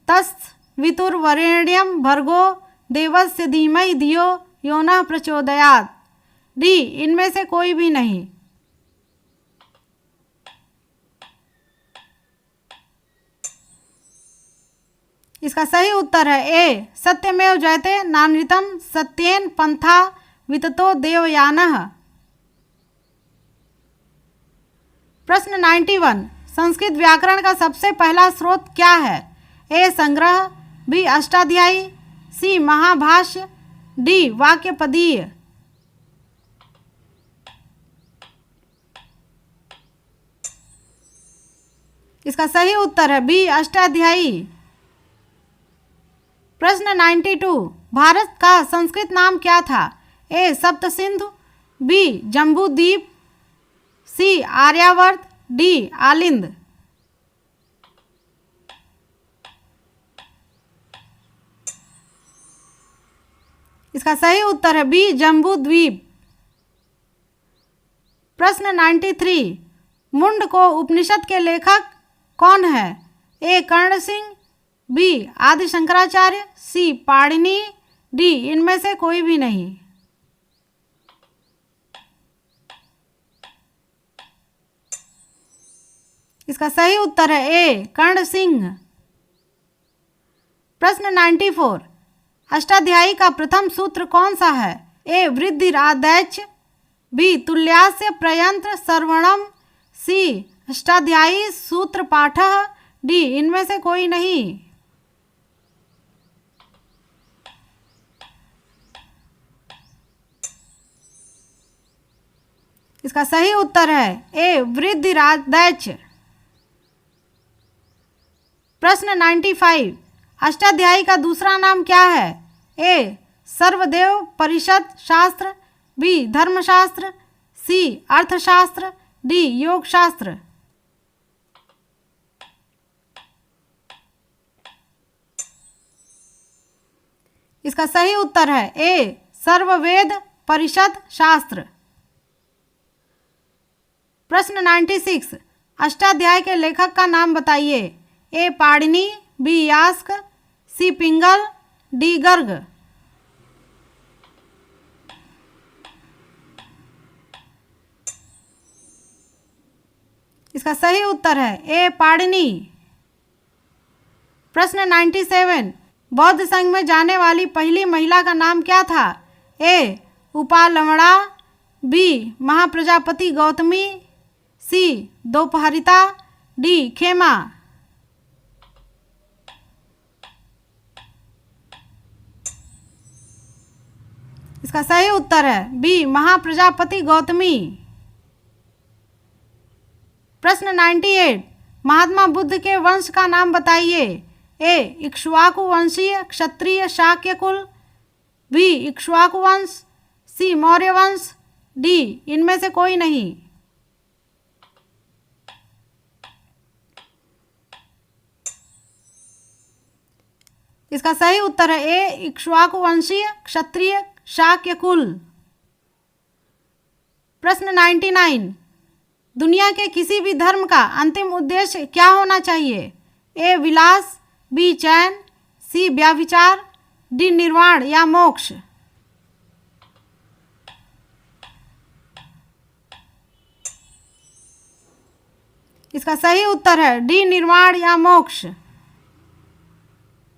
तत्सवितुर्वरेण्यं भर्गो देवस्य धीमहि धियो यो नः प्रचोदयात्, डी इनमें से कोई भी नहीं। इसका सही उत्तर है ए सत्यमेव जयते नानृतं सत्येन पंथा विततो देवयानः। प्रश्न 91, संस्कृत व्याकरण का सबसे पहला स्रोत क्या है? ए संग्रह, बी अष्टाध्यायी, सी महाभाष्य, डी वाक्यपदीय। इसका सही उत्तर है बी अष्टाध्यायी। प्रश्न 92, भारत का संस्कृत नाम क्या था? ए सप्त सिंधु, बी जम्बू द्वीप, सी आर्यावर्त, डी आलिंद। इसका सही उत्तर है बी जम्बू द्वीप। प्रश्न 93, मुंड को उपनिषद के लेखक कौन है? ए कर्ण सिंह, बी आदि शंकराचार्य, सी पाणिनि, डी इनमें से कोई भी नहीं। इसका सही उत्तर है ए कर्ण सिंह। प्रश्न 94, अष्टाध्यायी का प्रथम सूत्र कौन सा है? ए वृद्धिरादैच, बी तुल्यास्य प्रयंत्र सर्वणम, सी अष्टाध्यायी सूत्र पाठः, डी इनमें से कोई नहीं। इसका सही उत्तर है ए वृद्धिराज दैत्य। प्रश्न 95, अष्टाध्यायी का दूसरा नाम क्या है? ए सर्वदेव परिषद शास्त्र, बी धर्मशास्त्र, सी अर्थशास्त्र, डी योग शास्त्र। इसका सही उत्तर है ए सर्ववेद परिषद शास्त्र। प्रश्न 96, अष्टाध्याय के लेखक का नाम बताइए। ए पाणिनि, बी यास्क, सी पिंगल, डी गर्ग। इसका सही उत्तर है ए पाणिनि। प्रश्न 97, बौद्ध संघ में जाने वाली पहली महिला का नाम क्या था? ए उपालवणा, बी महाप्रजापति गौतमी, सी दोपहरिता, डी खेमा। इसका सही उत्तर है बी महाप्रजापति गौतमी। प्रश्न 98, महात्मा बुद्ध के वंश का नाम बताइए। ए इक्ष्वाकु वंशीय क्षत्रिय शाक्य कुल, बी इक्ष्वाकु वंश, सी मौर्य वंश, डी इनमें से कोई नहीं। इसका सही उत्तर है ए इक्ष्वाकु वंशीय क्षत्रिय शाक्य कुल। प्रश्न 99, दुनिया के किसी भी धर्म का अंतिम उद्देश्य क्या होना चाहिए? ए विलास, बी चैन, सी व्याभिचार, डी निर्वाण या मोक्ष। इसका सही उत्तर है डी निर्वाण या मोक्ष।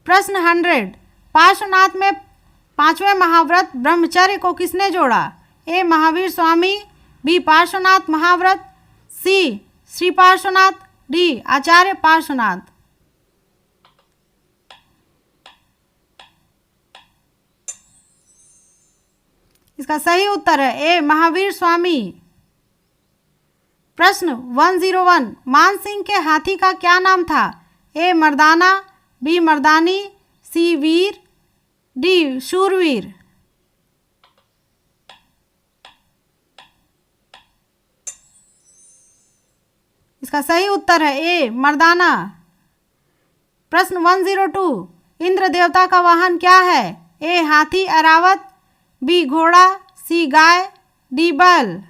प्रश्न 100, पार्श्वनाथ में पांचवें महाव्रत ब्रह्मचर्य को किसने जोड़ा? ए महावीर स्वामी, बी पार्श्वनाथ महाव्रत, सी श्री पार्श्वनाथ, डी आचार्य पार्श्वनाथ। इसका सही उत्तर है ए महावीर स्वामी। प्रश्न 101, मानसिंह के हाथी का क्या नाम था? ए मर्दाना, बी मर्दानी, सी वीर, डी शूरवीर। इसका सही उत्तर है ए मर्दाना। प्रश्न 102, इंद्र देवता का वाहन क्या है? ए हाथी ऐरावत, बी घोड़ा, सी गाय, डी बैल।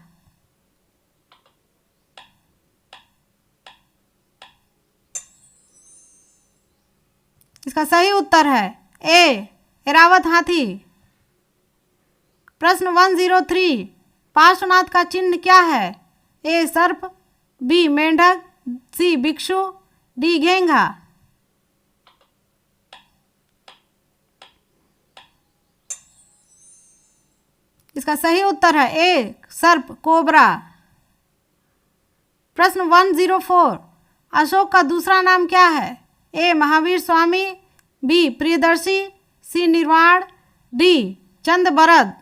इसका सही उत्तर है ए ऐरावत हाथी। प्रश्न 103, पार्श्वनाथ का चिन्ह क्या है? ए सर्प, बी मेंढक, सी भिक्षु, डी घेंघा। इसका सही उत्तर है ए सर्प कोबरा। प्रश्न 104, अशोक का दूसरा नाम क्या है? ए महावीर स्वामी, बी प्रियदर्शी, सी निर्वाण, डी चंदबरद।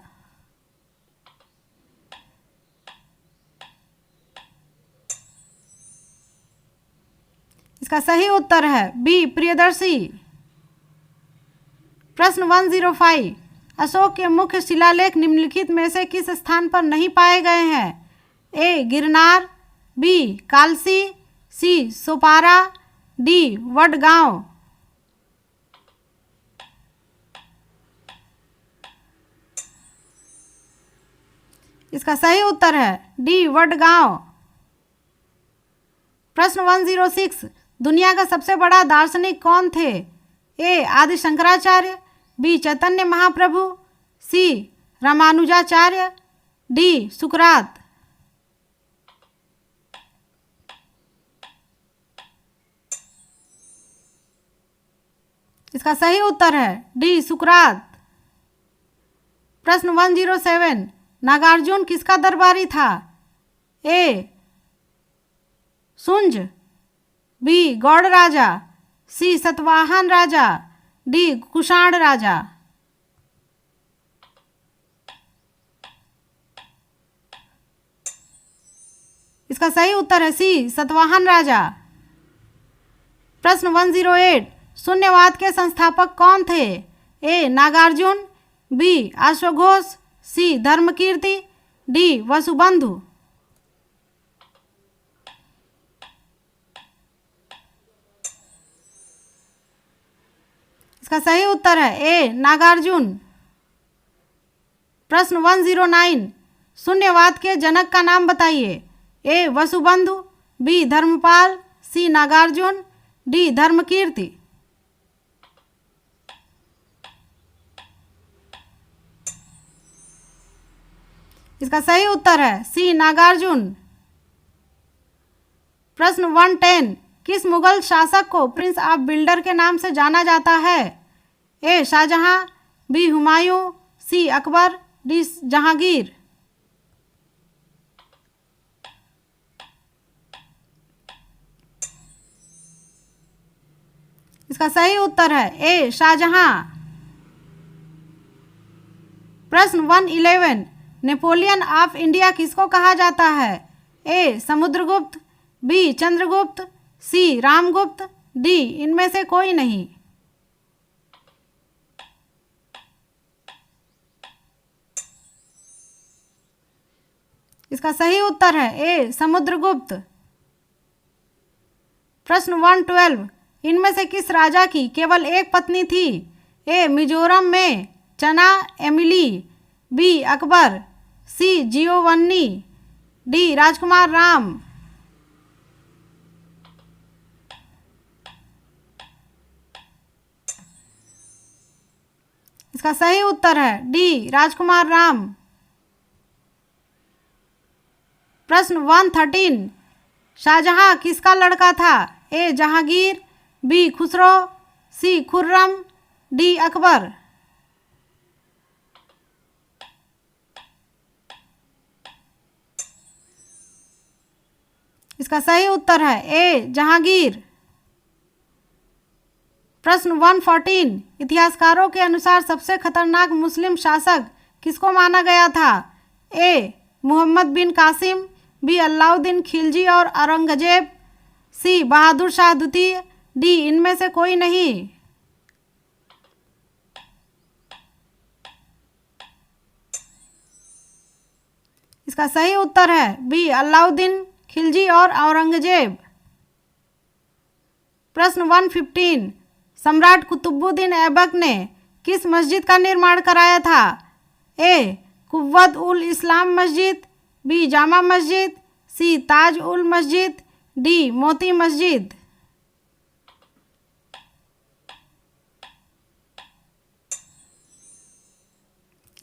इसका सही उत्तर है बी प्रियदर्शी। प्रश्न 105, अशोक के मुख्य शिलालेख निम्नलिखित में से किस स्थान पर नहीं पाए गए हैं? ए गिरनार, बी कालसी, सी सोपारा, डी वडगांव। इसका सही उत्तर है डी वडगांव। प्रश्न 106, दुनिया का सबसे बड़ा दार्शनिक कौन थे? ए आदि शंकराचार्य, बी चैतन्य महाप्रभु, सी रामानुजाचार्य, डी सुकरात। इसका सही उत्तर है डी सुकरात। प्रश्न 107, नागार्जुन किसका दरबारी था? ए सुंज, बी गौड़ राजा, सी सतवाहन राजा, डी कुषाण राजा। इसका सही उत्तर है सी, सतवाहन राजा। प्रश्न 108, शून्यवाद के संस्थापक कौन थे? ए नागार्जुन, बी अश्वघोष, सी धर्मकीर्ति, डी वसुबंधु। इसका सही उत्तर है ए नागार्जुन। प्रश्न 109, शून्यवाद के जनक का नाम बताइए। ए वसुबंधु, बी धर्मपाल, सी नागार्जुन, डी धर्मकीर्ति। इसका सही उत्तर है सी नागार्जुन। प्रश्न 110, किस मुगल शासक को प्रिंस ऑफ बिल्डर के नाम से जाना जाता है? ए शाहजहां, बी हुमायूं, सी अकबर, डी जहांगीर। इसका सही उत्तर है ए शाहजहां। प्रश्न 111, नेपोलियन ऑफ इंडिया किसको कहा जाता है? ए समुद्रगुप्त, बी चंद्रगुप्त, सी रामगुप्त, डी इनमें से कोई नहीं। इसका सही उत्तर है ए समुद्रगुप्त। प्रश्न 112, इनमें से किस राजा की केवल एक पत्नी थी? ए मिजोरम में चना एमिली, बी अकबर, सी जियोवन्नी, डी राजकुमार राम। इसका सही उत्तर है डी राजकुमार राम। प्रश्न 113, शाहजहां किसका लड़का था? ए जहांगीर, बी खुसरो, सी खुर्रम, डी अकबर। इसका सही उत्तर है ए जहांगीर। प्रश्न 114, इतिहासकारों के अनुसार सबसे खतरनाक मुस्लिम शासक किसको माना गया था? ए मोहम्मद बिन कासिम, बी अलाउद्दीन खिलजी और औरंगजेब, सी बहादुर शाह द्वितीय, डी इनमें से कोई नहीं। इसका सही उत्तर है बी अलाउद्दीन खिलजी और औरंगजेब। प्रश्न 115, सम्राट कुतुबुद्दीन ऐबक ने किस मस्जिद का निर्माण कराया था? ए कुव्वत उल इस्लाम मस्जिद, बी जामा मस्जिद, सी ताज उल मस्जिद, डी मोती मस्जिद।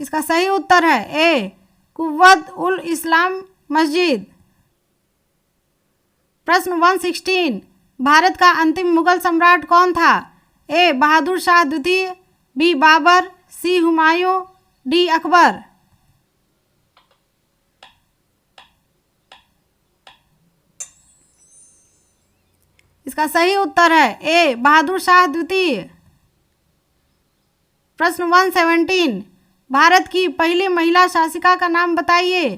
इसका सही उत्तर है ए कुव्वत उल इस्लाम मस्जिद। प्रश्न 116, भारत का अंतिम मुगल सम्राट कौन था? ए बहादुर शाह द्वितीय, बी बाबर, सी हुमायूं, डी अकबर। इसका सही उत्तर है ए बहादुर शाह द्वितीय। प्रश्न 117, भारत की पहली महिला शासिका का नाम बताइए।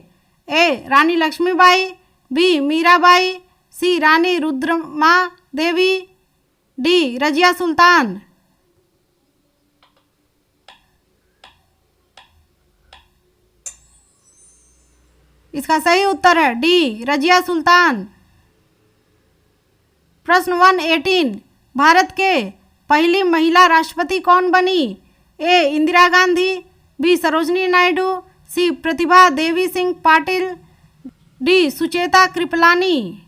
ए रानी लक्ष्मीबाई, बी मीराबाई, सी रानी रुद्रमा देवी, डी रजिया सुल्तान। इसका सही उत्तर है डी रजिया सुल्तान। प्रश्न 118, भारत के पहली महिला राष्ट्रपति कौन बनी? ए इंदिरा गांधी, बी सरोजनी नायडू, सी प्रतिभा देवी सिंह पाटिल, डी सुचेता कृपलानी।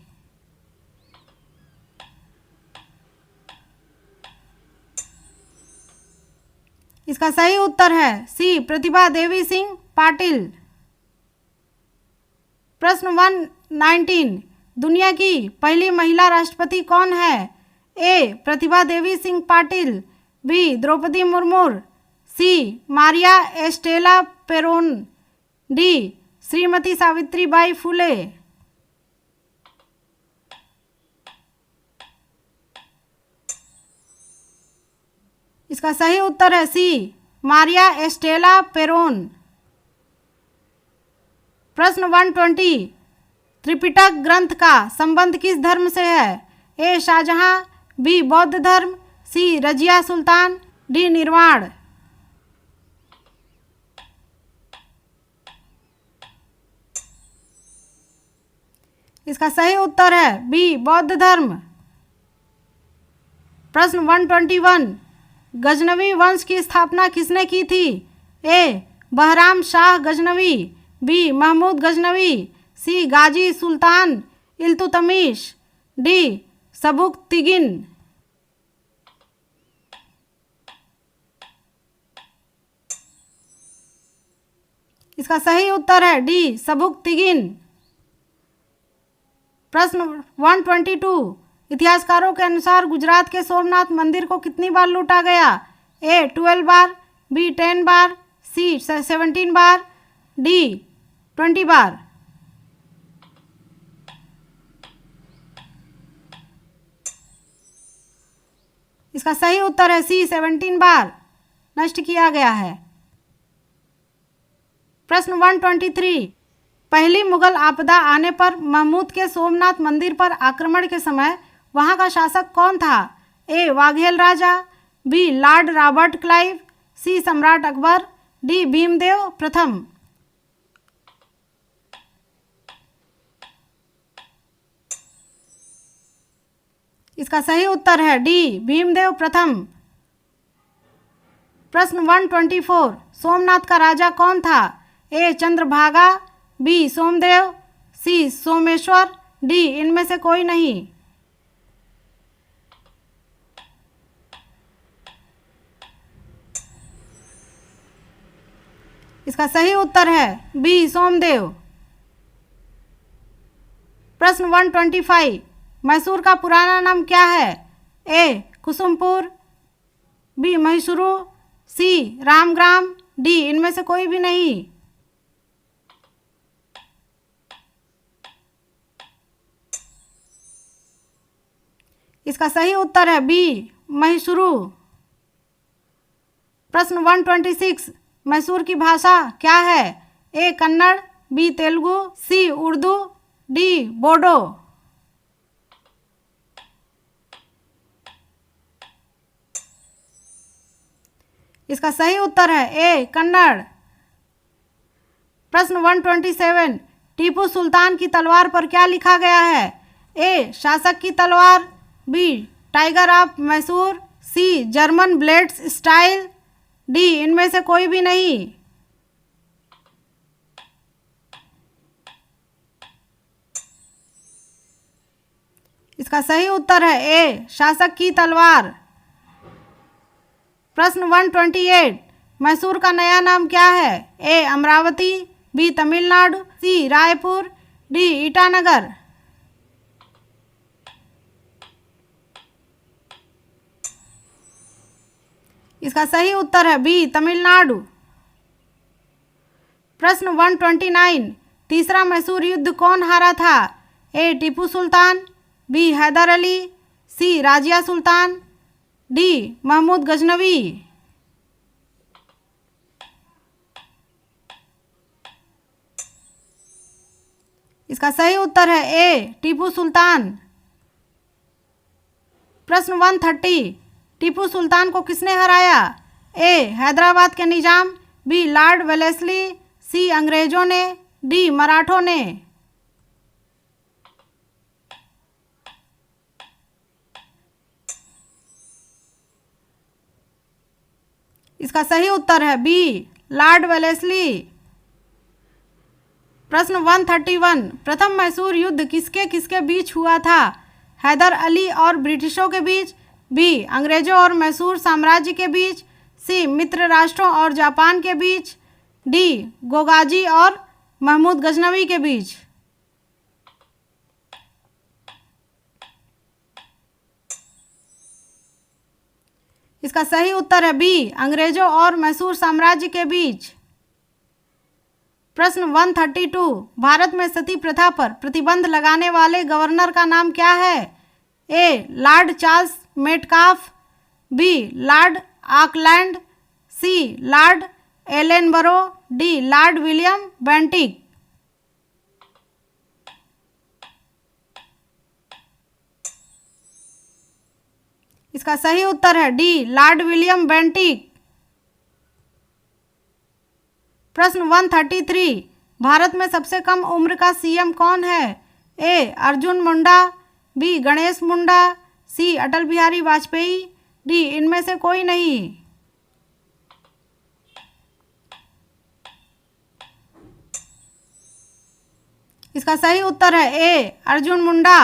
इसका सही उत्तर है सी प्रतिभा देवी सिंह पाटिल। प्रश्न 119, दुनिया की पहली महिला राष्ट्रपति कौन है? A Pratibha Devi Singh Patil, B Draupadi Murmu, C Maria Estela Peron, D Shrimati Savitribai Phule. इसका सही उत्तर है सी मारिया एस्टेला पेरोन। प्रश्न 120, त्रिपिटक ग्रंथ का संबंध किस धर्म से है? ए शाहजहां, बी बौद्ध धर्म, सी रजिया सुल्तान, डी निर्वाण। इसका सही उत्तर है बी बौद्ध धर्म। प्रश्न 121, गजनवी वंश की स्थापना किसने की थी? ए बहराम शाह गजनवी, बी महमूद गजनवी, सी गाजी सुल्तान इल्तुतमिश, डी सबुकतिगिन। इसका सही उत्तर है डी सबुकतिगिन। प्रश्न 122, इतिहासकारों के अनुसार गुजरात के सोमनाथ मंदिर को कितनी बार लूटा गया? ए 12 बार, बी 10 बार, सी 17 बार, डी 20 बार। इसका सही उत्तर है सी 17 बार नष्ट किया गया है। प्रश्न 123, पहली मुगल आपदा आने पर महमूद के सोमनाथ मंदिर पर आक्रमण के समय वहां का शासक कौन था? ए वाघेल राजा, बी लॉर्ड रॉबर्ट क्लाइव, सी सम्राट अकबर, डी भीमदेव प्रथम। इसका सही उत्तर है डी भीमदेव प्रथम। प्रश्न 124, सोमनाथ का राजा कौन था? ए चंद्रभागा, बी सोमदेव, सी सोमेश्वर, डी इनमें से कोई नहीं। इसका सही उत्तर है बी सोमदेव। प्रश्न 125, मैसूर का पुराना नाम क्या है? ए कुसुमपुर, बी मैसूरू, सी रामग्राम, डी इनमें से कोई भी नहीं। इसका सही उत्तर है बी मैसूरू। प्रश्न 126, मैसूर की भाषा क्या है? ए कन्नड़, बी तेलुगु, सी उर्दू, डी बोडो। इसका सही उत्तर है ए कन्नड़। प्रश्न 127, टीपू सुल्तान की तलवार पर क्या लिखा गया है? ए शासक की तलवार, B tiger of Mysore, C German blades style, D इनमें से कोई भी नहीं। इसका सही उत्तर है ए शासक की तलवार। प्रश्न 128, मैसूर का नया नाम क्या है? ए अमरावती, बी तमिलनाडु, सी रायपुर, डी ईटानगर। इसका सही उत्तर है बी तमिलनाडु। प्रश्न 129, तीसरा मैसूर युद्ध कौन हारा था? ए टीपू सुल्तान, बी हैदर अली, सी राजिया सुल्तान, डी महमूद गजनवी। इसका सही उत्तर है ए टीपू सुल्तान। प्रश्न 130, टीपू सुल्तान को किसने हराया? ए हैदराबाद के निजाम, बी लॉर्ड वेलेस्ली, सी अंग्रेजों ने, डी मराठों ने। इसका सही उत्तर है बी लॉर्ड वेलेस्ली। प्रश्न 131, प्रथम मैसूर युद्ध किसके किसके बीच हुआ था? हैदर अली और ब्रिटिशों के बीच, बी अंग्रेजों और मैसूर साम्राज्य के बीच, सी मित्र राष्ट्रों और जापान के बीच, डी गोगाजी और महमूद गजनवी के बीच। इसका सही उत्तर है बी अंग्रेजों और मैसूर साम्राज्य के बीच। प्रश्न 132, भारत में सती प्रथा पर प्रतिबंध लगाने वाले गवर्नर का नाम क्या है? A Lord Charles Metcalfe, B Lord Auckland, C Lord Ellenborough, D Lord William Bentinck. इसका सही उत्तर है डी लॉर्ड विलियम बेंटिक। प्रश्न 133, भारत में सबसे कम उम्र का सीएम कौन है? ए अर्जुन मुंडा, बी गणेश मुंडा, सी अटल बिहारी वाजपेयी, डी इनमें से कोई नहीं। इसका सही उत्तर है ए अर्जुन मुंडा।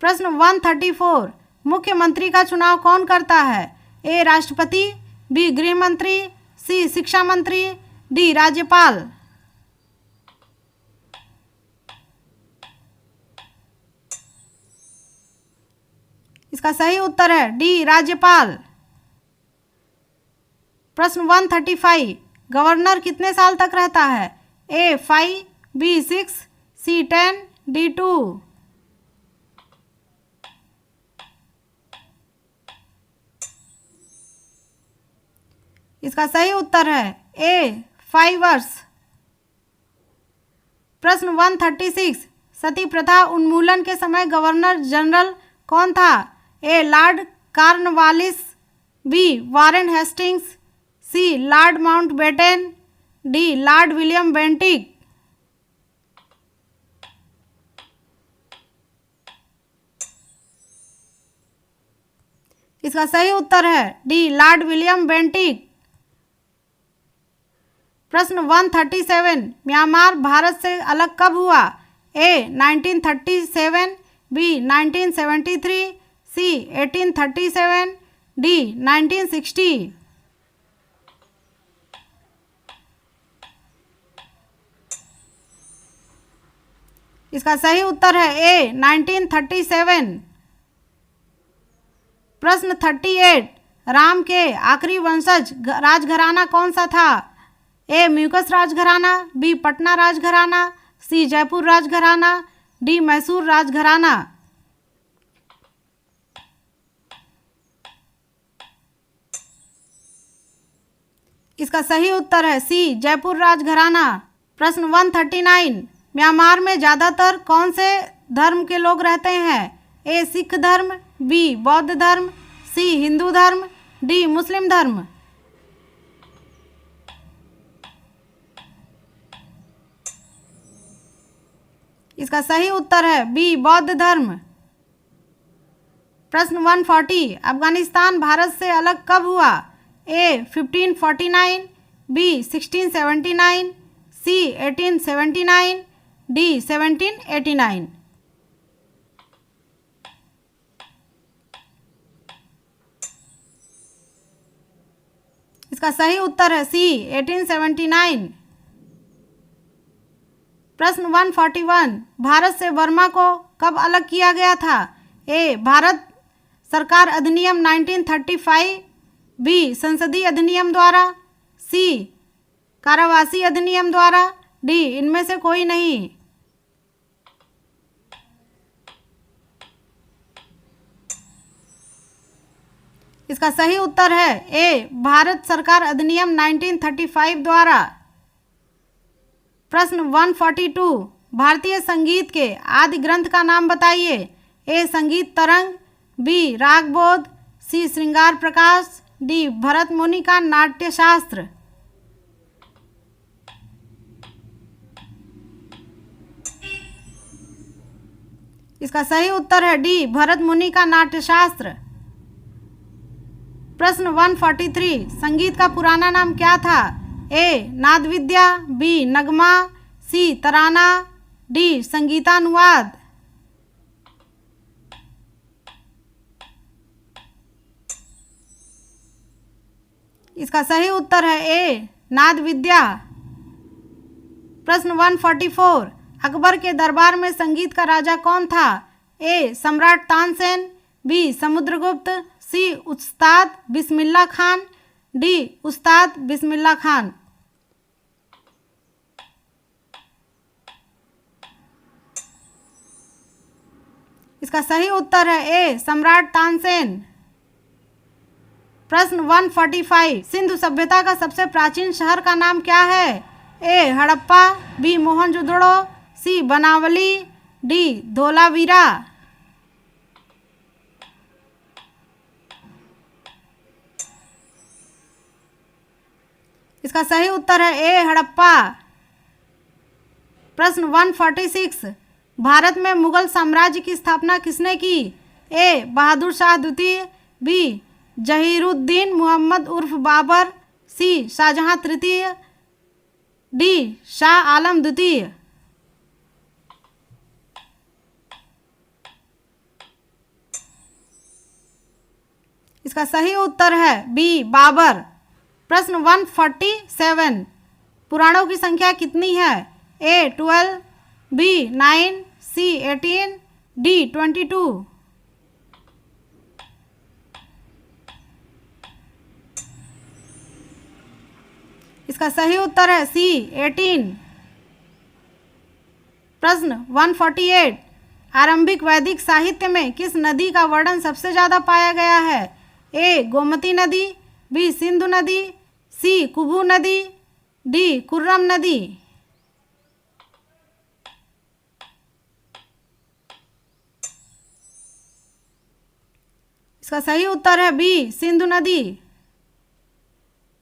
प्रश्न 134, मुख्यमंत्री का चुनाव कौन करता है? ए राष्ट्रपति, बी गृह मंत्री, सी शिक्षा मंत्री, डी राज्यपाल। इसका सही उत्तर है डी राज्यपाल। प्रश्न 135, गवर्नर कितने साल तक रहता है? ए 5, बी 6, सी 10, डी 2। इसका सही उत्तर है ए 5 वर्ष। प्रश्न 136, सती प्रथा उन्मूलन के समय गवर्नर जनरल कौन था? A Lord Cornwallis, B Warren Hastings, C Lord Mountbatten, D Lord William Bentinck. इसका सही उत्तर है डी लॉर्ड विलियम बेंटिक। प्रश्न 137, म्यांमार भारत से अलग कब हुआ? ए 1937, बी 1973, सी 1837, डी 1960। इसका सही उत्तर है ए 1937। प्रश्न 38, राम के आखिरी वंशज राजघराना कौन सा था? ए म्यूकस राजघराना, बी पटना राजघराना, सी जयपुर राजघराना, डी मैसूर राजघराना। इसका सही उत्तर है सी जयपुर राजघराना। प्रश्न 139, म्यांमार में ज़्यादातर कौन से धर्म के लोग रहते हैं? ए सिख धर्म, बी बौद्ध धर्म, सी हिंदू धर्म, डी मुस्लिम धर्म। इसका सही उत्तर है बी बौद्ध धर्म। प्रश्न 140, अफगानिस्तान भारत से अलग कब हुआ? ए 1549, बी 1679, सी 1879, डी 1789। इसका सही उत्तर है सी 1879। प्रश्न 141, भारत से बर्मा को कब अलग किया गया था? ए भारत सरकार अधिनियम 1935, बी संसदीय अधिनियम द्वारा, सी कारावासी अधिनियम द्वारा, डी इनमें से कोई नहीं। इसका सही उत्तर है ए भारत सरकार अधिनियम 1935 द्वारा। प्रश्न 142, भारतीय संगीत के आदि ग्रंथ का नाम बताइए। ए संगीत तरंग, बी रागबोध, सी श्रृंगार प्रकाश, डी भरत मुनि का नाट्यशास्त्र। इसका सही उत्तर है डी भरत मुनि का नाट्यशास्त्र। प्रश्न 143, संगीत का पुराना नाम क्या था? ए नाद विद्या, बी नगमा, सी तराना, डी संगीतानुवाद। इसका सही उत्तर है ए नाद विद्या। प्रश्न 144, अकबर के दरबार में संगीत का राजा कौन था? ए सम्राट तानसेन, बी समुद्रगुप्त, सी उस्ताद बिस्मिल्लाह खान, डी उस्ताद बिस्मिल्लाह खान। इसका सही उत्तर है ए सम्राट तानसेन। प्रश्न 145, सिंधु सभ्यता का सबसे प्राचीन शहर का नाम क्या है? ए हड़प्पा, बी मोहनजोदड़ो, सी बनावली, डी धोलावीरा। इसका सही उत्तर है ए हड़प्पा। प्रश्न 146, भारत में मुगल साम्राज्य की स्थापना किसने की? ए बहादुर शाह द्वितीय, बी जहीरुद्दीन मोहम्मद उर्फ बाबर, सी शाहजहां तृतीय, डी शाह आलम द्वितीय। इसका सही उत्तर है बी बाबर। प्रश्न 147, पुराणों की संख्या कितनी है? ए 12, बी 9, सी 18, डी 22। इसका सही उत्तर है सी 18। प्रश्न 148, आरंभिक वैदिक साहित्य में किस नदी का वर्णन सबसे ज़्यादा पाया गया है? ए गोमती नदी, बी सिंधु नदी, सी कुबू नदी, डी कुर्रम नदी। इसका सही उत्तर है बी सिंधु नदी।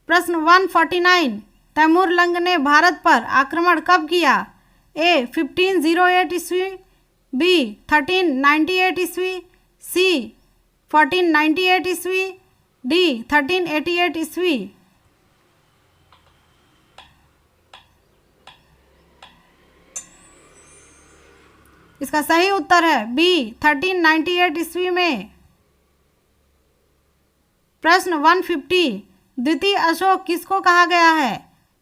प्रश्न 149, तैमूरलंग ने भारत पर आक्रमण कब किया? ए 1508 ईस्वी, बी 1398 ईस्वी, सी 1498 ईस्वी, डी 1388 ईस्वी। इसका सही उत्तर है बी 1398 ईस्वी में। प्रश्न 150, द्वितीय अशोक किसको कहा गया है?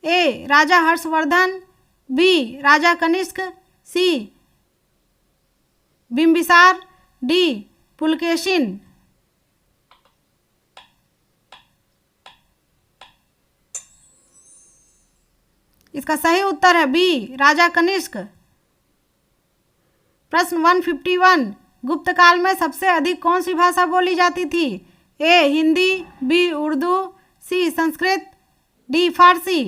ए राजा हर्षवर्धन, बी राजा कनिष्क, सी बिंबिसार, डी पुलकेशिन। इसका सही उत्तर है बी राजा कनिष्क। प्रश्न 151, गुप्त काल में सबसे अधिक कौन सी भाषा बोली जाती थी? ए हिंदी, बी उर्दू, सी संस्कृत, डी फारसी।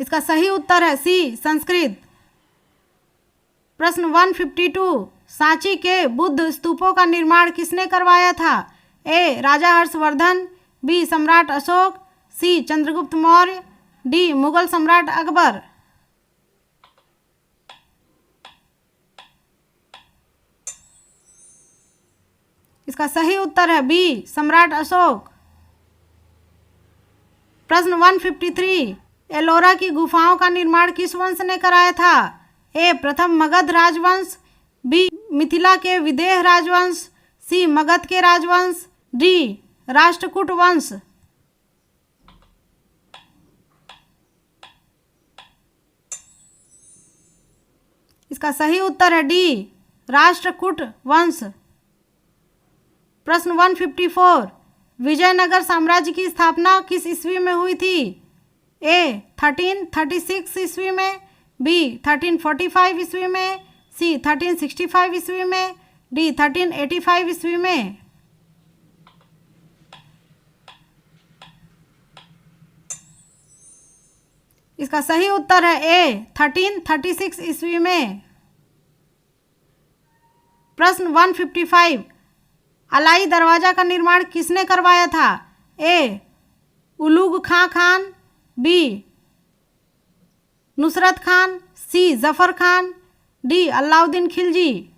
इसका सही उत्तर है सी संस्कृत। प्रश्न 152, सांची के बुद्ध स्तूपों का निर्माण किसने करवाया था? ए राजा हर्षवर्धन, बी सम्राट अशोक, सी चंद्रगुप्त मौर्य, डी मुगल सम्राट अकबर। इसका सही उत्तर है बी सम्राट अशोक। प्रश्न 153, एलोरा की गुफाओं का निर्माण किस वंश ने कराया था? ए प्रथम मगध राजवंश, बी मिथिला के विदेह राजवंश, सी मगध के राजवंश, डी राष्ट्रकूट वंश। इसका सही उत्तर है डी राष्ट्रकूट वंश। प्रश्न 154, विजयनगर साम्राज्य की स्थापना किस ईस्वी में हुई थी? ए 1336 ईस्वी में, बी 1345 ईस्वी में, सी 1365 ईस्वी में, डी 1385 ईस्वी में। इसका सही उत्तर है ए 1336 ईस्वी में। प्रश्न 155, अलाई दरवाजा का निर्माण किसने करवाया था? ए उलूग खां खान, बी नुसरत खान, सी जफर खान, डी अलाउद्दीन खिलजी।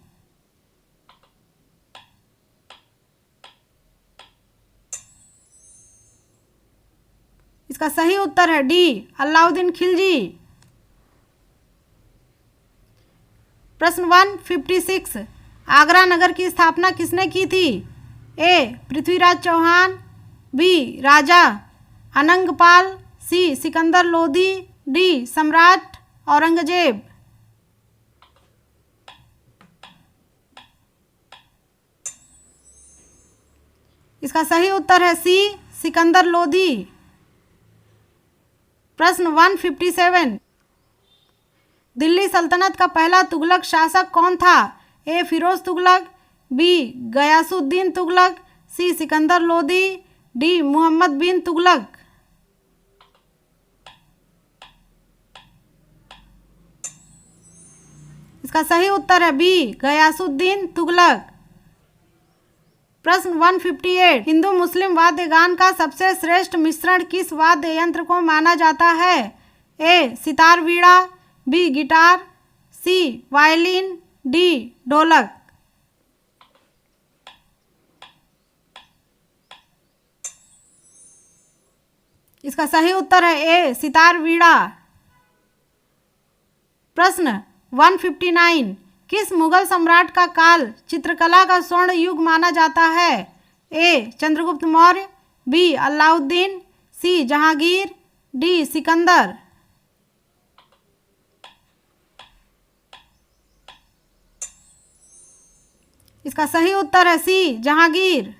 इसका सही उत्तर है डी अलाउद्दीन खिलजी। प्रश्न 156, आगरा नगर की स्थापना किसने की थी? ए पृथ्वीराज चौहान, बी राजा अनंगपाल, सी सिकंदर लोधी, डी सम्राट औरंगजेब। इसका सही उत्तर है सी सिकंदर लोधी। प्रश्न 157, दिल्ली सल्तनत का पहला तुगलक शासक कौन था? ए फिरोज तुगलक, बी गयासुद्दीन तुगलक, सी सिकंदर लोधी, डी मोहम्मद बिन तुगलक। इसका सही उत्तर है बी गयासुद्दीन तुगलक। प्रश्न 158, हिंदू मुस्लिम वाद्य गान का सबसे श्रेष्ठ मिश्रण किस वाद्य यंत्र को माना जाता है? ए सितार वीणा, बी गिटार, सी वायलिन, डी ढोलक। इसका सही उत्तर है ए सितार वीणा। प्रश्न 159, किस मुगल सम्राट का काल चित्रकला का स्वर्ण युग माना जाता है? ए चंद्रगुप्त मौर्य, बी अलाउद्दीन, सी जहांगीर, डी सिकंदर। इसका सही उत्तर है सी जहांगीर।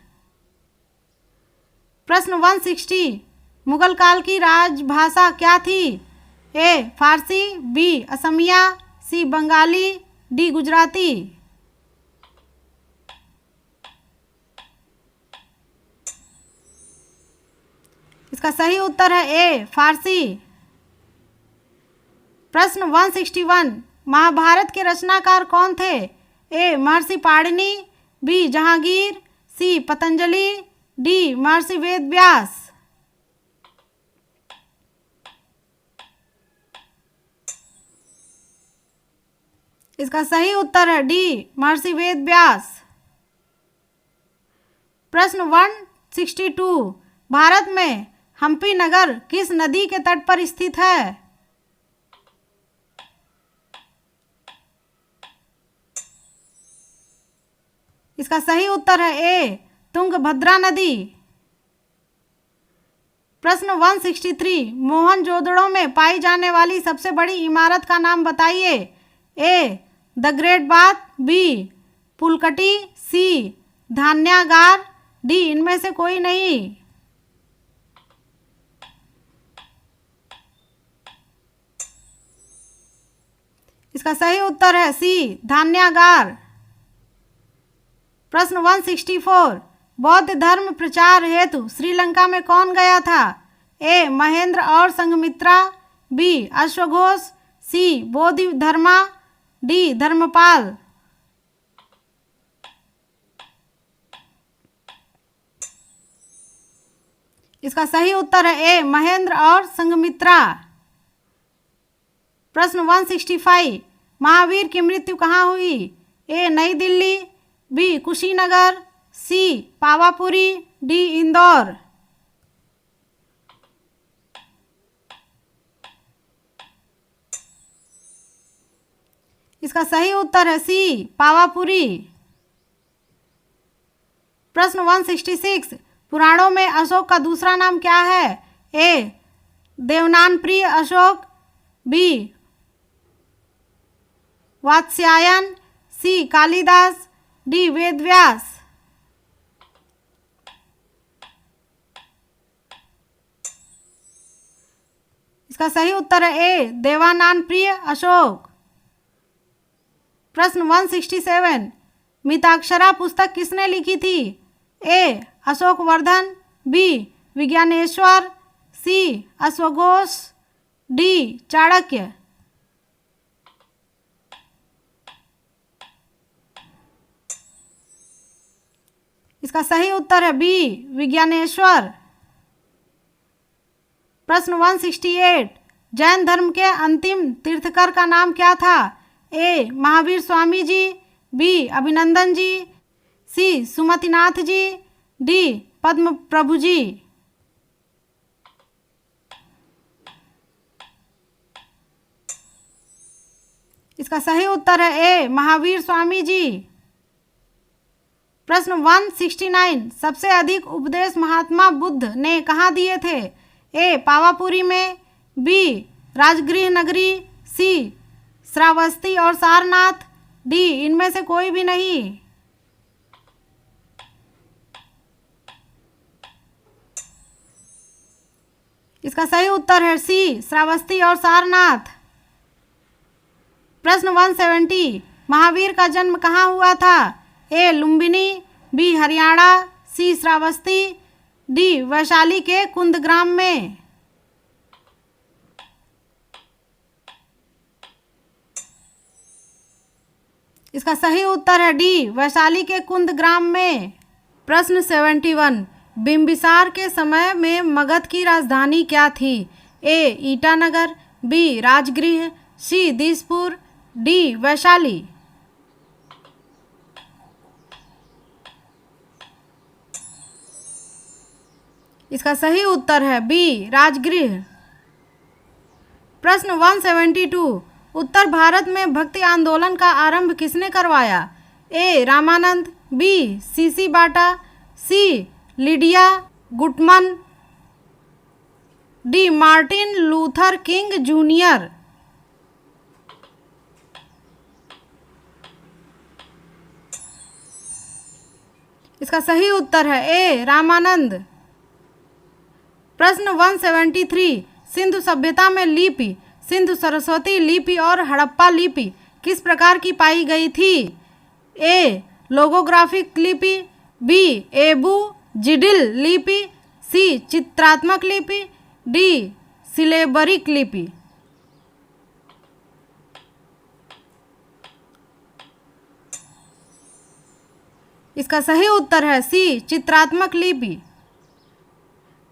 प्रश्न 160, मुगल काल की राजभाषा क्या थी? ए फारसी, बी असमिया, सी बंगाली, डी गुजराती। इसका सही उत्तर है ए फारसी। प्रश्न 161, महाभारत के रचनाकार कौन थे? ए महर्षि पाणिनि, बी जहांगीर, सी पतंजलि, डी महर्षि वेद व्यास। इसका सही उत्तर है डी महर्षि वेद व्यास। प्रश्न 162, भारत में हम्पी नगर किस नदी के तट पर स्थित है? इसका सही उत्तर है ए तुंगभद्रा नदी। प्रश्न 163, मोहनजोदड़ो में पाई जाने वाली सबसे बड़ी इमारत का नाम बताइए। A the great bath, B पुलकटी, सी धान्यागार, डी इनमें से कोई नहीं। इसका सही उत्तर है सी धान्यागार। प्रश्न 164, बौद्ध धर्म प्रचार हेतु श्रीलंका में कौन गया था? ए महेंद्र और संघमित्रा, बी अश्वघोष, सी बोधि धर्मा, डी धर्मपाल। इसका सही उत्तर है ए महेंद्र और संघमित्रा। प्रश्न 165, महावीर की मृत्यु कहाँ हुई? ए नई दिल्ली, बी कुशीनगर, सी पावापुरी, डी इंदौर। इसका सही उत्तर है सी पावापुरी। प्रश्न 166, पुराणों में अशोक का दूसरा नाम क्या है? ए देवनानप्रिय अशोक, बी वात्स्यायन, सी कालिदास, डी वेदव्यास। इसका सही उत्तर है ए देवानानप्रिय अशोक। प्रश्न 167, मिताक्षरा पुस्तक किसने लिखी थी? ए अशोकवर्धन, बी विज्ञानेश्वर, सी अश्वघोष, डी चाणक्य। इसका सही उत्तर है बी विज्ञानेश्वर। प्रश्न 168, जैन धर्म के अंतिम तीर्थकर का नाम क्या था? ए महावीर स्वामी जी, बी अभिनंदन जी, सी सुमतिनाथ जी, डी पद्म प्रभु जी। इसका सही उत्तर है ए महावीर स्वामी जी। प्रश्न 169, सबसे अधिक उपदेश महात्मा बुद्ध ने कहाँ दिए थे? ए पावापुरी में, बी राजगृह नगरी, सी श्रावस्ती और सारनाथ, डी इनमें से कोई भी नहीं। इसका सही उत्तर है सी श्रावस्ती और सारनाथ। प्रश्न 170, महावीर का जन्म कहाँ हुआ था? ए लुम्बिनी, बी हरियाणा, सी श्रावस्ती, डी वैशाली के कुंदग्राम में। इसका सही उत्तर है डी वैशाली के कुंदग्राम में। प्रश्न 71, बिंबिसार के समय में मगध की राजधानी क्या थी? ए ईटानगर, बी राजगृह, सी दिसपुर, डी वैशाली। इसका सही उत्तर है बी राजगृह। प्रश्न 172, उत्तर भारत में भक्ति आंदोलन का आरंभ किसने करवाया? A Ramanand, B CC Bata, C Lydia Gutman, D Martin Luther King Junior. इसका सही उत्तर है ए रामानंद। प्रश्न 173, सिंधु सभ्यता में लिपि सिंधु सरस्वती लिपि और हड़प्पा लिपि किस प्रकार की पाई गई थी? ए लोगोग्राफिक लिपि, बी एबू जिडिल लिपि, सी चित्रात्मक लिपि, डी सिलेबरिक लिपि। इसका सही उत्तर है सी चित्रात्मक लिपि।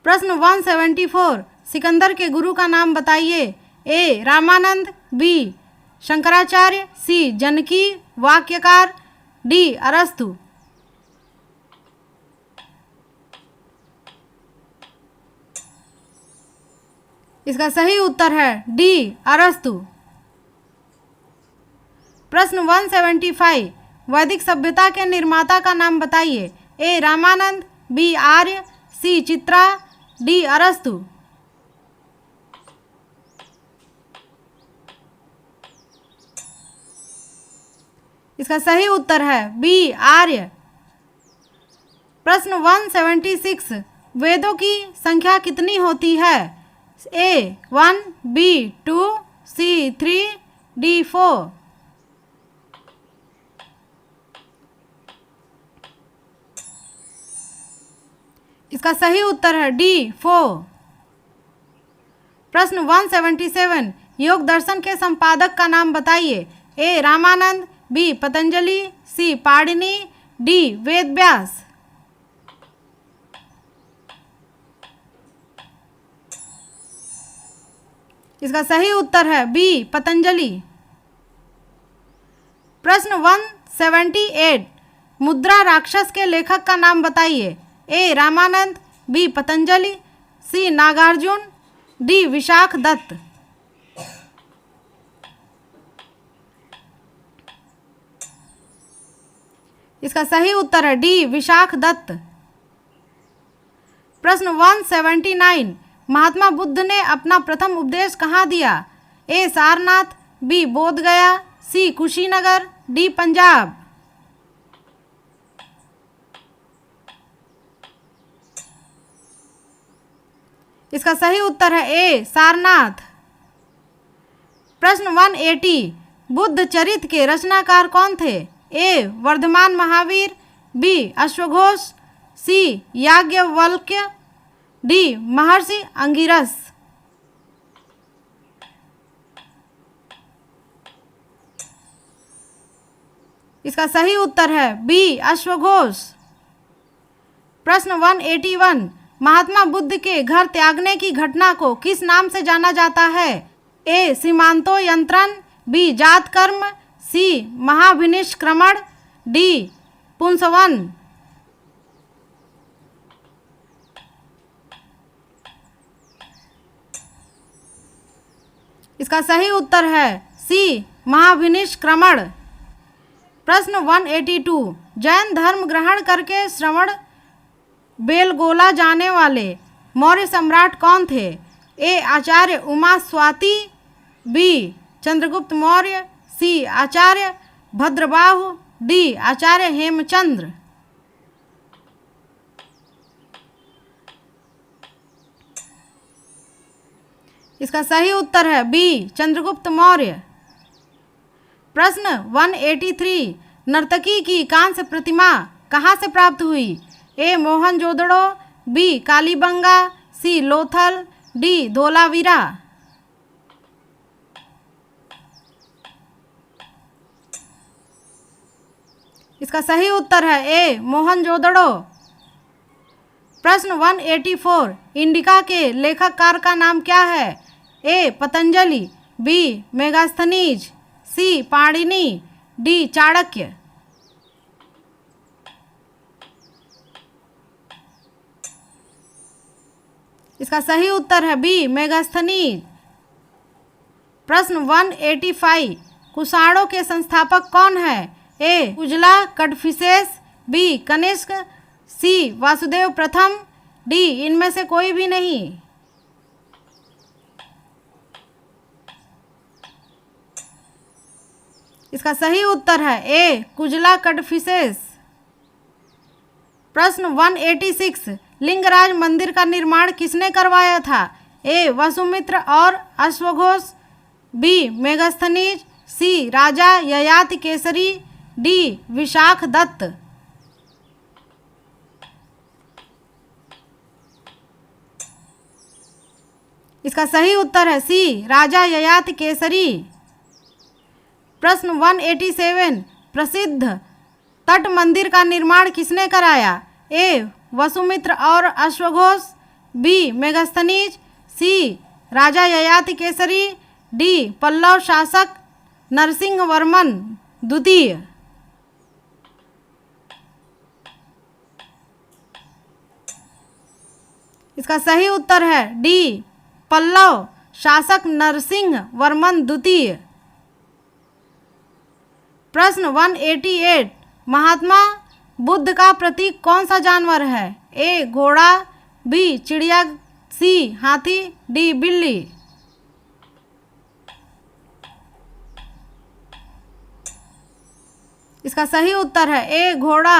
प्रश्न 174, सिकंदर के गुरु का नाम बताइए। ए रामानंद, बी शंकराचार्य, सी जनकी वाक्यकार, डी अरस्तु। इसका सही उत्तर है डी अरस्तु। प्रश्न 175, वैदिक सभ्यता के निर्माता का नाम बताइए। ए रामानंद, बी आर्य, सी चित्रा, डी अरस्तु। इसका सही उत्तर है बी आर्य। प्रश्न 176, वेदों की संख्या कितनी होती है? ए 1, बी 2, सी 3, डी 4। इसका सही उत्तर है डी 4। प्रश्न 177, योग दर्शन के संपादक का नाम बताइए। ए रामानंद, बी पतंजलि, सी पाणिनि, डी वेदव्यास। इसका सही उत्तर है बी पतंजलि। प्रश्न 178, मुद्रा राक्षस के लेखक का नाम बताइए। ए रामानंद, बी पतंजलि, सी नागार्जुन, डी विशाख दत्त। इसका सही उत्तर है डी विशाख दत्त। प्रश्न 179, महात्मा बुद्ध ने अपना प्रथम उपदेश कहाँ दिया? ए सारनाथ, बी बोध गया, सी कुशीनगर, डी पंजाब। इसका सही उत्तर है ए सारनाथ। प्रश्न 180, बुद्ध चरित्र के रचनाकार कौन थे? ए वर्धमान महावीर, बी अश्वघोष, सी याज्ञवल्क्य, डी महर्षि अंगिरस। इसका सही उत्तर है बी अश्वघोष। प्रश्न 181, महात्मा बुद्ध के घर त्यागने की घटना को किस नाम से जाना जाता है? ए सीमांतो यंत्रण, बी जात कर्म, सी महाभिनिष्क्रमण, डी पुंसवन। इसका सही उत्तर है सी महाभिनिष्क्रमण। प्रश्न 182, जैन धर्म ग्रहण करके श्रवण बेलगोला जाने वाले मौर्य सम्राट कौन थे? ए आचार्य उमा स्वाति, बी चंद्रगुप्त मौर्य, सी आचार्य भद्रबाहु, डी आचार्य हेमचंद्र। इसका सही उत्तर है बी चंद्रगुप्त मौर्य। प्रश्न 183, नर्तकी की कांस्य प्रतिमा कहाँ से प्राप्त हुई? ए मोहनजोदड़ो, बी कालीबंगा, सी लोथल, डी धोलावीरा। इसका सही उत्तर है ए मोहनजोदड़ो। प्रश्न 184, इंडिका के लेखककार का नाम क्या है? ए पतंजलि, बी मेगास्थनीज, सी पाणिनि, डी चाणक्य। इसका सही उत्तर है बी मेगास्थनीज। प्रश्न 185, कुषाणों के संस्थापक कौन है? ए उजला कडफिसेस, बी कनिष्क, सी वासुदेव प्रथम, डी इनमें से कोई भी नहीं। इसका सही उत्तर है ए कुजला कडफिसेस। प्रश्न 186, लिंगराज मंदिर का निर्माण किसने करवाया था? ए वसुमित्र और अश्वघोष, बी मेगास्थनीज, सी राजा ययाति केसरी, डी विशाख दत्त। इसका सही उत्तर है सी राजा ययाति केसरी। प्रश्न 187, प्रसिद्ध तट मंदिर का निर्माण किसने कराया? ए वसुमित्र और अश्वघोष, बी मेगास्थनीज, सी राजा ययाति केसरी, डी पल्लव शासक नरसिंह वर्मन द्वितीय। इसका सही उत्तर है डी पल्लव शासक नरसिंह वर्मन द्वितीय। प्रश्न 188, महात्मा बुद्ध का प्रतीक कौन सा जानवर है? ए घोड़ा, बी चिड़िया, सी हाथी, डी बिल्ली। इसका सही उत्तर है ए घोड़ा।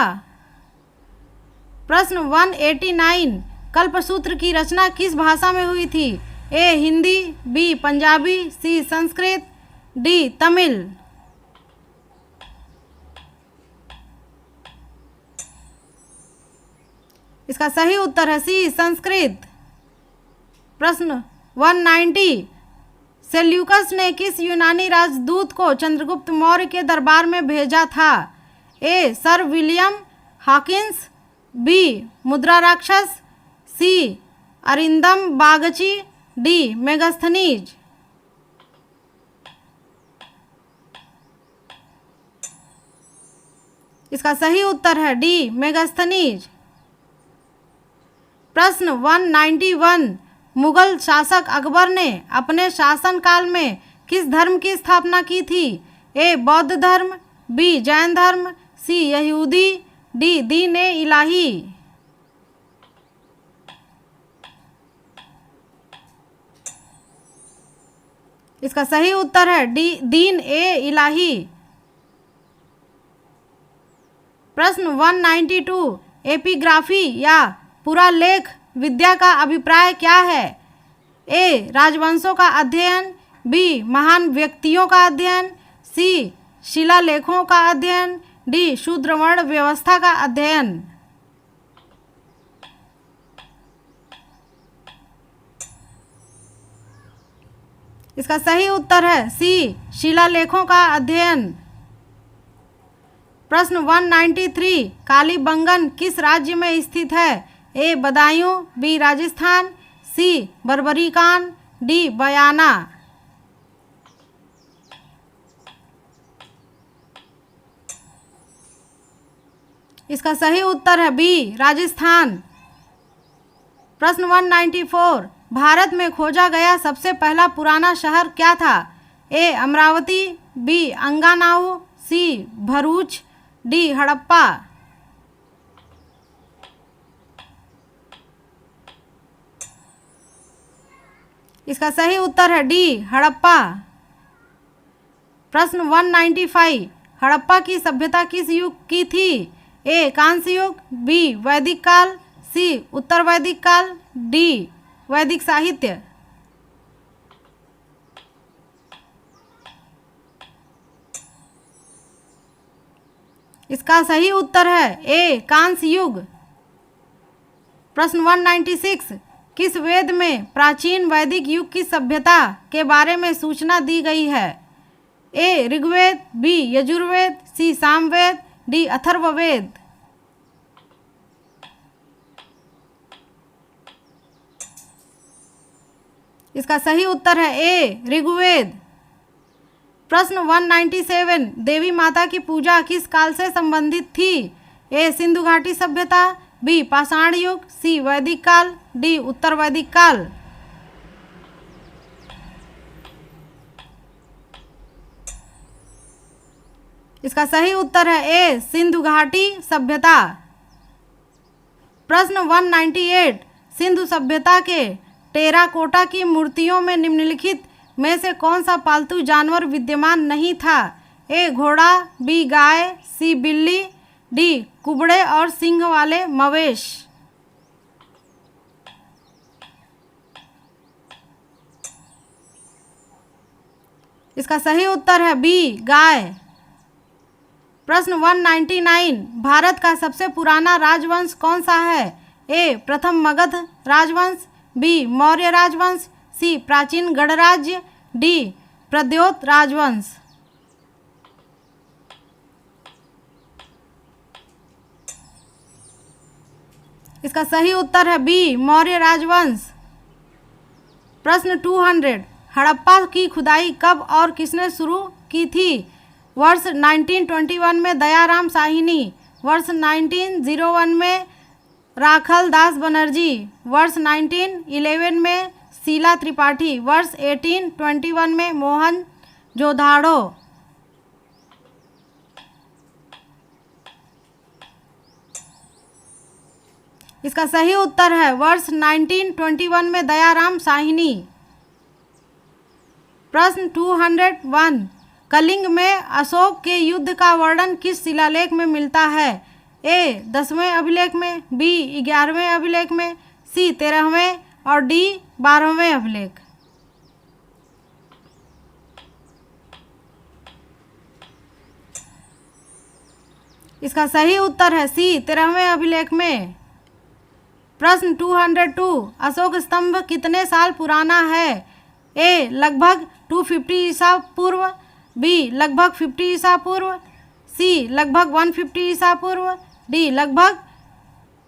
प्रश्न 189, कल्पसूत्र की रचना किस भाषा में हुई थी? ए हिंदी, बी पंजाबी, सी संस्कृत, डी तमिल। इसका सही उत्तर है सी संस्कृत। प्रश्न 190, सेल्यूकस ने किस यूनानी राजदूत को चंद्रगुप्त मौर्य के दरबार में भेजा था? ए सर विलियम हॉकिंस, बी मुद्रा राक्षस, सी अरिंदम बागची, डी मेगास्थनीज। इसका सही उत्तर है डी मेगास्थनीज। प्रश्न 191, मुगल शासक अकबर ने अपने शासनकाल में किस धर्म की स्थापना की थी? ए बौद्ध धर्म, बी जैन धर्म, सी यहूदी, डी दीन ए इलाही। इसका सही उत्तर है डी दीन ए इलाही। प्रश्न 192, एपिग्राफी या पुरालेख विद्या का अभिप्राय क्या है? ए राजवंशों का अध्ययन, बी महान व्यक्तियों का अध्ययन, सी शिलालेखों का अध्ययन, डी शूद्रवर्ण व्यवस्था का अध्ययन। इसका सही उत्तर है सी शिलालेखों का अध्ययन। प्रश्न 193, कालीबंगन किस राज्य में स्थित है? ए बदायूं, बी राजस्थान, सी बर्बरीकान, डी बयाना। इसका सही उत्तर है बी राजस्थान। प्रश्न 194, भारत में खोजा गया सबसे पहला पुराना शहर क्या था? ए अमरावती, बी अंगानाऊ, सी भरूच, डी हड़प्पा। इसका सही उत्तर है डी हड़प्पा। प्रश्न 195, हड़प्पा की सभ्यता किस युग की थी? ए कांस्य युग, बी वैदिक काल, सी उत्तर वैदिक काल, डी वैदिक साहित्य। इसका सही उत्तर है ए कांस्य युग। प्रश्न 196, किस वेद में प्राचीन वैदिक युग की सभ्यता के बारे में सूचना दी गई है? ए ऋग्वेद, बी यजुर्वेद, सी सामवेद, डी अथर्ववेद। इसका सही उत्तर है ए ऋग्वेद। प्रश्न 197, देवी माता की पूजा किस काल से संबंधित थी? ए सिंधु घाटी सभ्यता, बी पाषाण युग, सी वैदिक काल, डी उत्तर वैदिक काल। इसका सही उत्तर है ए सिंधु घाटी सभ्यता। प्रश्न 198, सिंधु सभ्यता के टेराकोटा की मूर्तियों में निम्नलिखित में से कौन सा पालतू जानवर विद्यमान नहीं था? ए घोड़ा, बी गाय, सी बिल्ली, डी कुबड़े और सिंह वाले मवेश। इसका सही उत्तर है बी गाय। प्रश्न 199, भारत का सबसे पुराना राजवंश कौन सा है? ए प्रथम मगध राजवंश, बी मौर्य राजवंश, सी प्राचीन गणराज्य, डी प्रद्योत राजवंश। इसका सही उत्तर है बी मौर्य राजवंश। प्रश्न 200, हड़प्पा की खुदाई कब और किसने शुरू की थी? वर्ष 1921 में दयाराम साहिनी, वर्ष 1901 में राखल दास बनर्जी, वर्ष 1911 में शीला त्रिपाठी, वर्ष 1821 में मोहन जोधाड़ो। इसका सही उत्तर है वर्ष 1921 में दयाराम साहिनी। प्रश्न 201, कलिंग में अशोक के युद्ध का वर्णन किस शिलालेख में मिलता है? ए 10वें अभिलेख में, बी 11वें अभिलेख में, सी 13वें और डी 12वें अभिलेख। इसका सही उत्तर है सी 13वें अभिलेख में। प्रश्न 202, अशोक स्तंभ कितने साल पुराना है? ए लगभग 250 ईसा पूर्व, बी लगभग 50 ईसा पूर्व, सी लगभग 150 ईसा पूर्व, डी लगभग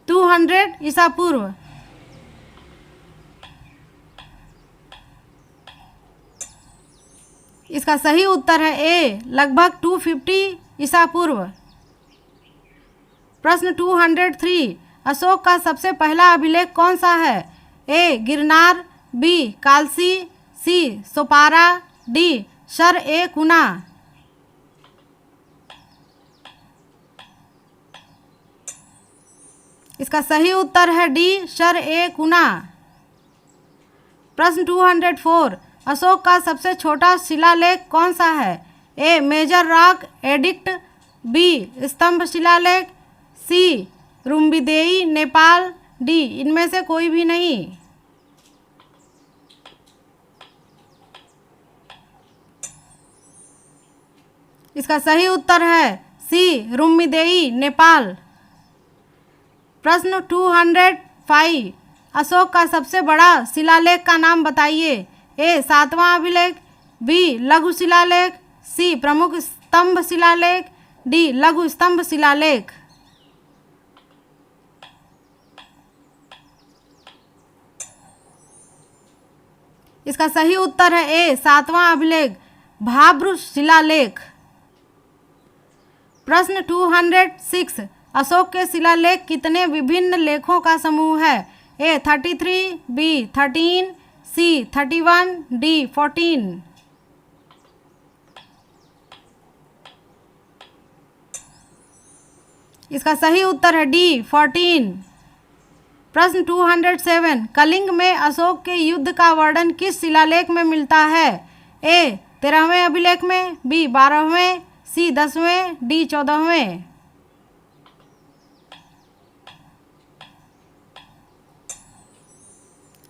200 ईसा पूर्व। इसका सही उत्तर है ए लगभग 250 ईसा पूर्व। प्रश्न 203, अशोक का सबसे पहला अभिलेख कौन सा है? ए गिरनार, बी कालसी, सी सोपारा, डी शर ए कुना। इसका सही उत्तर है डी शर ए कुना। प्रश्न 204, अशोक का सबसे छोटा शिलालेख कौन सा है? ए मेजर रॉक एडिक्ट, बी स्तंभ शिलालेख, सी रुम्बिदेई नेपाल, डी इनमें से कोई भी नहीं। इसका सही उत्तर है सी रुम्बिदेई नेपाल। प्रश्न 205, अशोक का सबसे बड़ा शिलालेख का नाम बताइए। ए 7वां अभिलेख, बी लघु शिलालेख, सी प्रमुख स्तंभ शिलालेख, डी लघु स्तंभ शिलालेख। इसका सही उत्तर है ए 7वां अभिलेख भाब्र शिलालेख। प्रश्न 206, अशोक के शिलालेख कितने विभिन्न लेखों का समूह है? ए 33, बी 13, सी 31, डी 14। इसका सही उत्तर है डी 14। प्रश्न 207, कलिंग में अशोक के युद्ध का वर्णन किस शिलालेख में मिलता है? ए 13वें अभिलेख में, बी 12वें, सी 10वें, डी 14वें।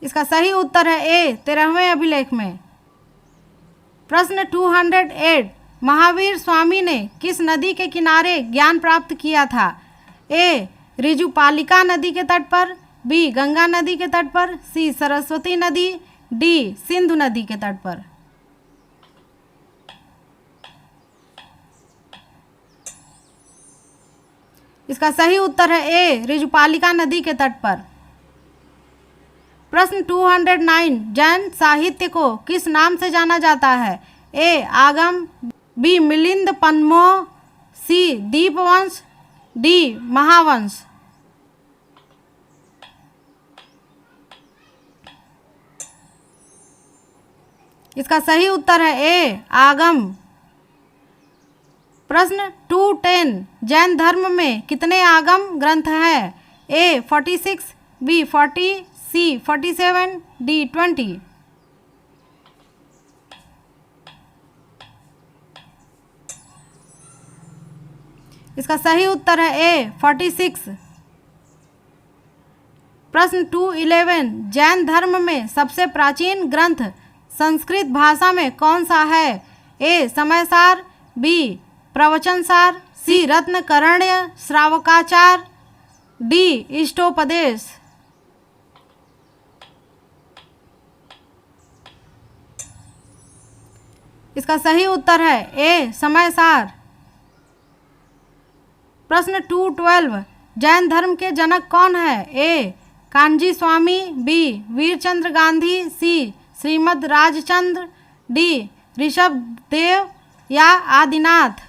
इसका सही उत्तर है ए 13वें अभिलेख में। प्रश्न 208, महावीर स्वामी ने किस नदी के किनारे ज्ञान प्राप्त किया था? ए ऋजुपालिका नदी के तट पर, बी गंगा नदी के तट पर, सी सरस्वती नदी, डी सिंधु नदी के तट पर। इसका सही उत्तर है ए ऋजुपालिका नदी के तट पर। प्रश्न 209, जैन साहित्य को किस नाम से जाना जाता है? ए. आगम, बी. मिलिंद पन्नो, सी. दीपवंश, डी. महावंश। इसका सही उत्तर है ए. आगम। प्रश्न 210, जैन धर्म में कितने आगम ग्रंथ हैं? ए. 46, बी. 40, सी. 47, डी. 20। इसका सही उत्तर है ए. 46। प्रश्न 211, जैन धर्म में सबसे प्राचीन ग्रंथ संस्कृत भाषा में कौन सा है? ए. समयसार, बी. प्रवचनसार, सी. रत्नकरण्य श्रावकाचार, डी. इष्टोपदेश। इसका सही उत्तर है ए. समयसार। प्रश्न 212, जैन धर्म के जनक कौन है? ए. कान्जी स्वामी, बी. वीरचंद्र गांधी, सी. श्रीमद राजचंद्र, डी. ऋषभ देव या आदिनाथ।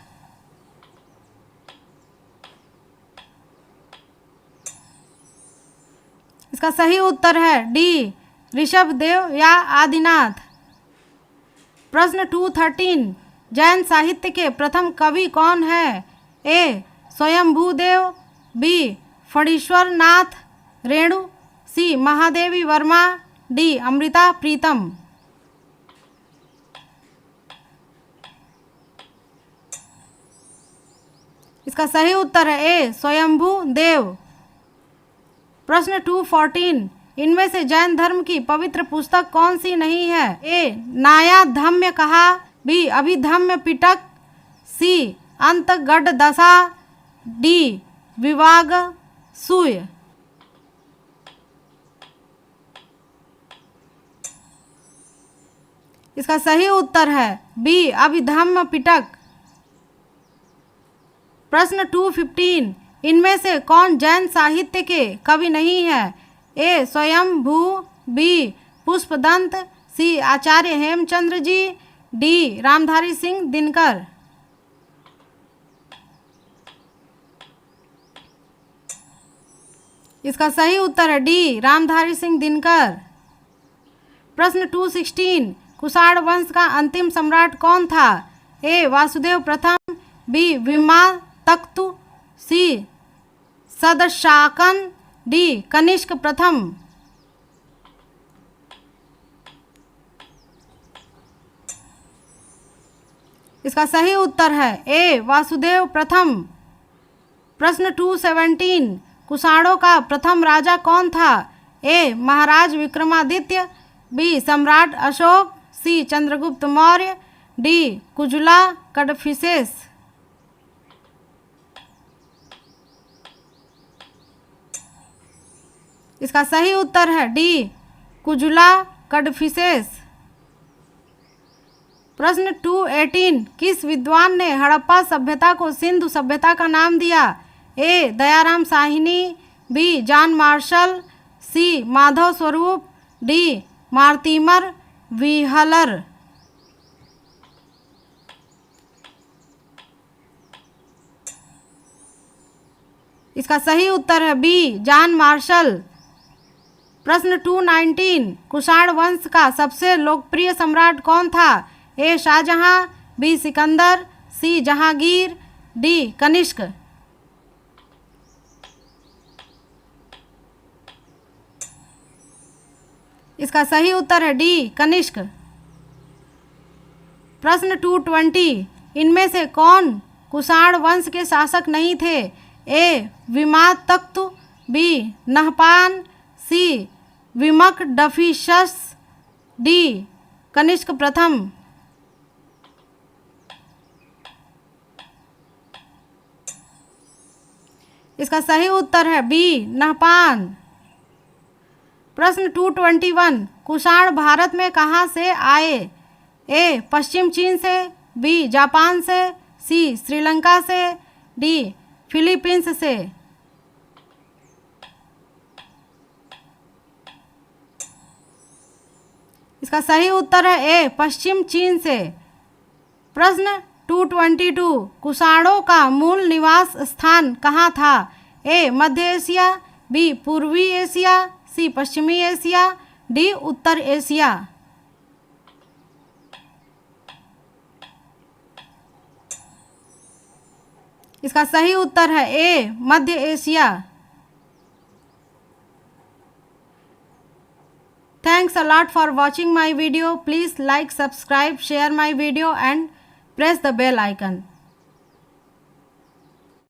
इसका सही उत्तर है डी. ऋषभ देव या आदिनाथ। प्रश्न 213, जैन साहित्य के प्रथम कवि कौन है? ए. स्वयंभूदेव, बी. फणीश्वर नाथ रेणु, सी. महादेवी वर्मा, डी. अमृता प्रीतम। इसका सही उत्तर है ए. स्वयंभू देव। प्रश्न 214, इनमें से जैन धर्म की पवित्र पुस्तक कौन सी नहीं है? ए. नायाधम्य कहा, बी. अभिधम्य पिटक, सी. अंतगढ़ दशा, डी. विवाग सूय। इसका सही उत्तर है बी. अभिधम्य पिटक। प्रश्न 215, इनमें से कौन जैन साहित्य के कवि नहीं है? ए. स्वयंभू, बी. पुष्पदंत, सी. आचार्य हेमचंद्र जी, डी. रामधारी सिंह दिनकर। इसका सही उत्तर है डी. रामधारी सिंह दिनकर। प्रश्न 216, कुषाण वंश का अंतिम सम्राट कौन था? ए. वासुदेव प्रथम, बी. विमातक्तु, सी. सदशाकन, डी. कनिष्क प्रथम। इसका सही उत्तर है ए. वासुदेव प्रथम। प्रश्न 217, कुषाणों का प्रथम राजा कौन था? ए. महाराज विक्रमादित्य, बी. सम्राट अशोक, सी. चंद्रगुप्त मौर्य, डी. कुजुला कडफिसेस। इसका सही उत्तर है डी. कुजुला कडफिसेस। प्रश्न 218, किस विद्वान ने हड़प्पा सभ्यता को सिंधु सभ्यता का नाम दिया? A. Dayaram Sahni, B. John Marshall, C. Madhav Swarup, D. मार्तिमर wheeler. इसका सही उत्तर है बी. John martial. प्रश्न 219, कुषाण वंश का सबसे लोकप्रिय सम्राट कौन था? ए. शाहजहां, बी. सिकंदर, सी. जहांगीर, डी. कनिष्क। इसका सही उत्तर है डी. कनिष्क। प्रश्न 220, इनमें से कौन कुषाण वंश के शासक नहीं थे? ए. विमातक्तु, बी. नहपान, सी. विमक डफिशस, डी. कनिष्क प्रथम। इसका सही उत्तर है बी. नहपान। प्रश्न 221, कुषाण भारत में कहाँ से आए? ए. पश्चिम चीन से, बी. जापान से, सी. श्रीलंका से, डी. फिलीपींस से। इसका सही उत्तर है ए पश्चिम चीन से। प्रश्न 222 कुषाणों का मूल निवास स्थान कहाँ था? ए मध्य एशिया, बी पूर्वी एशिया, सी पश्चिमी एशिया, डी उत्तर एशिया। इसका सही उत्तर है ए मध्य Asia. Thanks a lot for watching my video. Please like, subscribe, share my video and press the bell icon.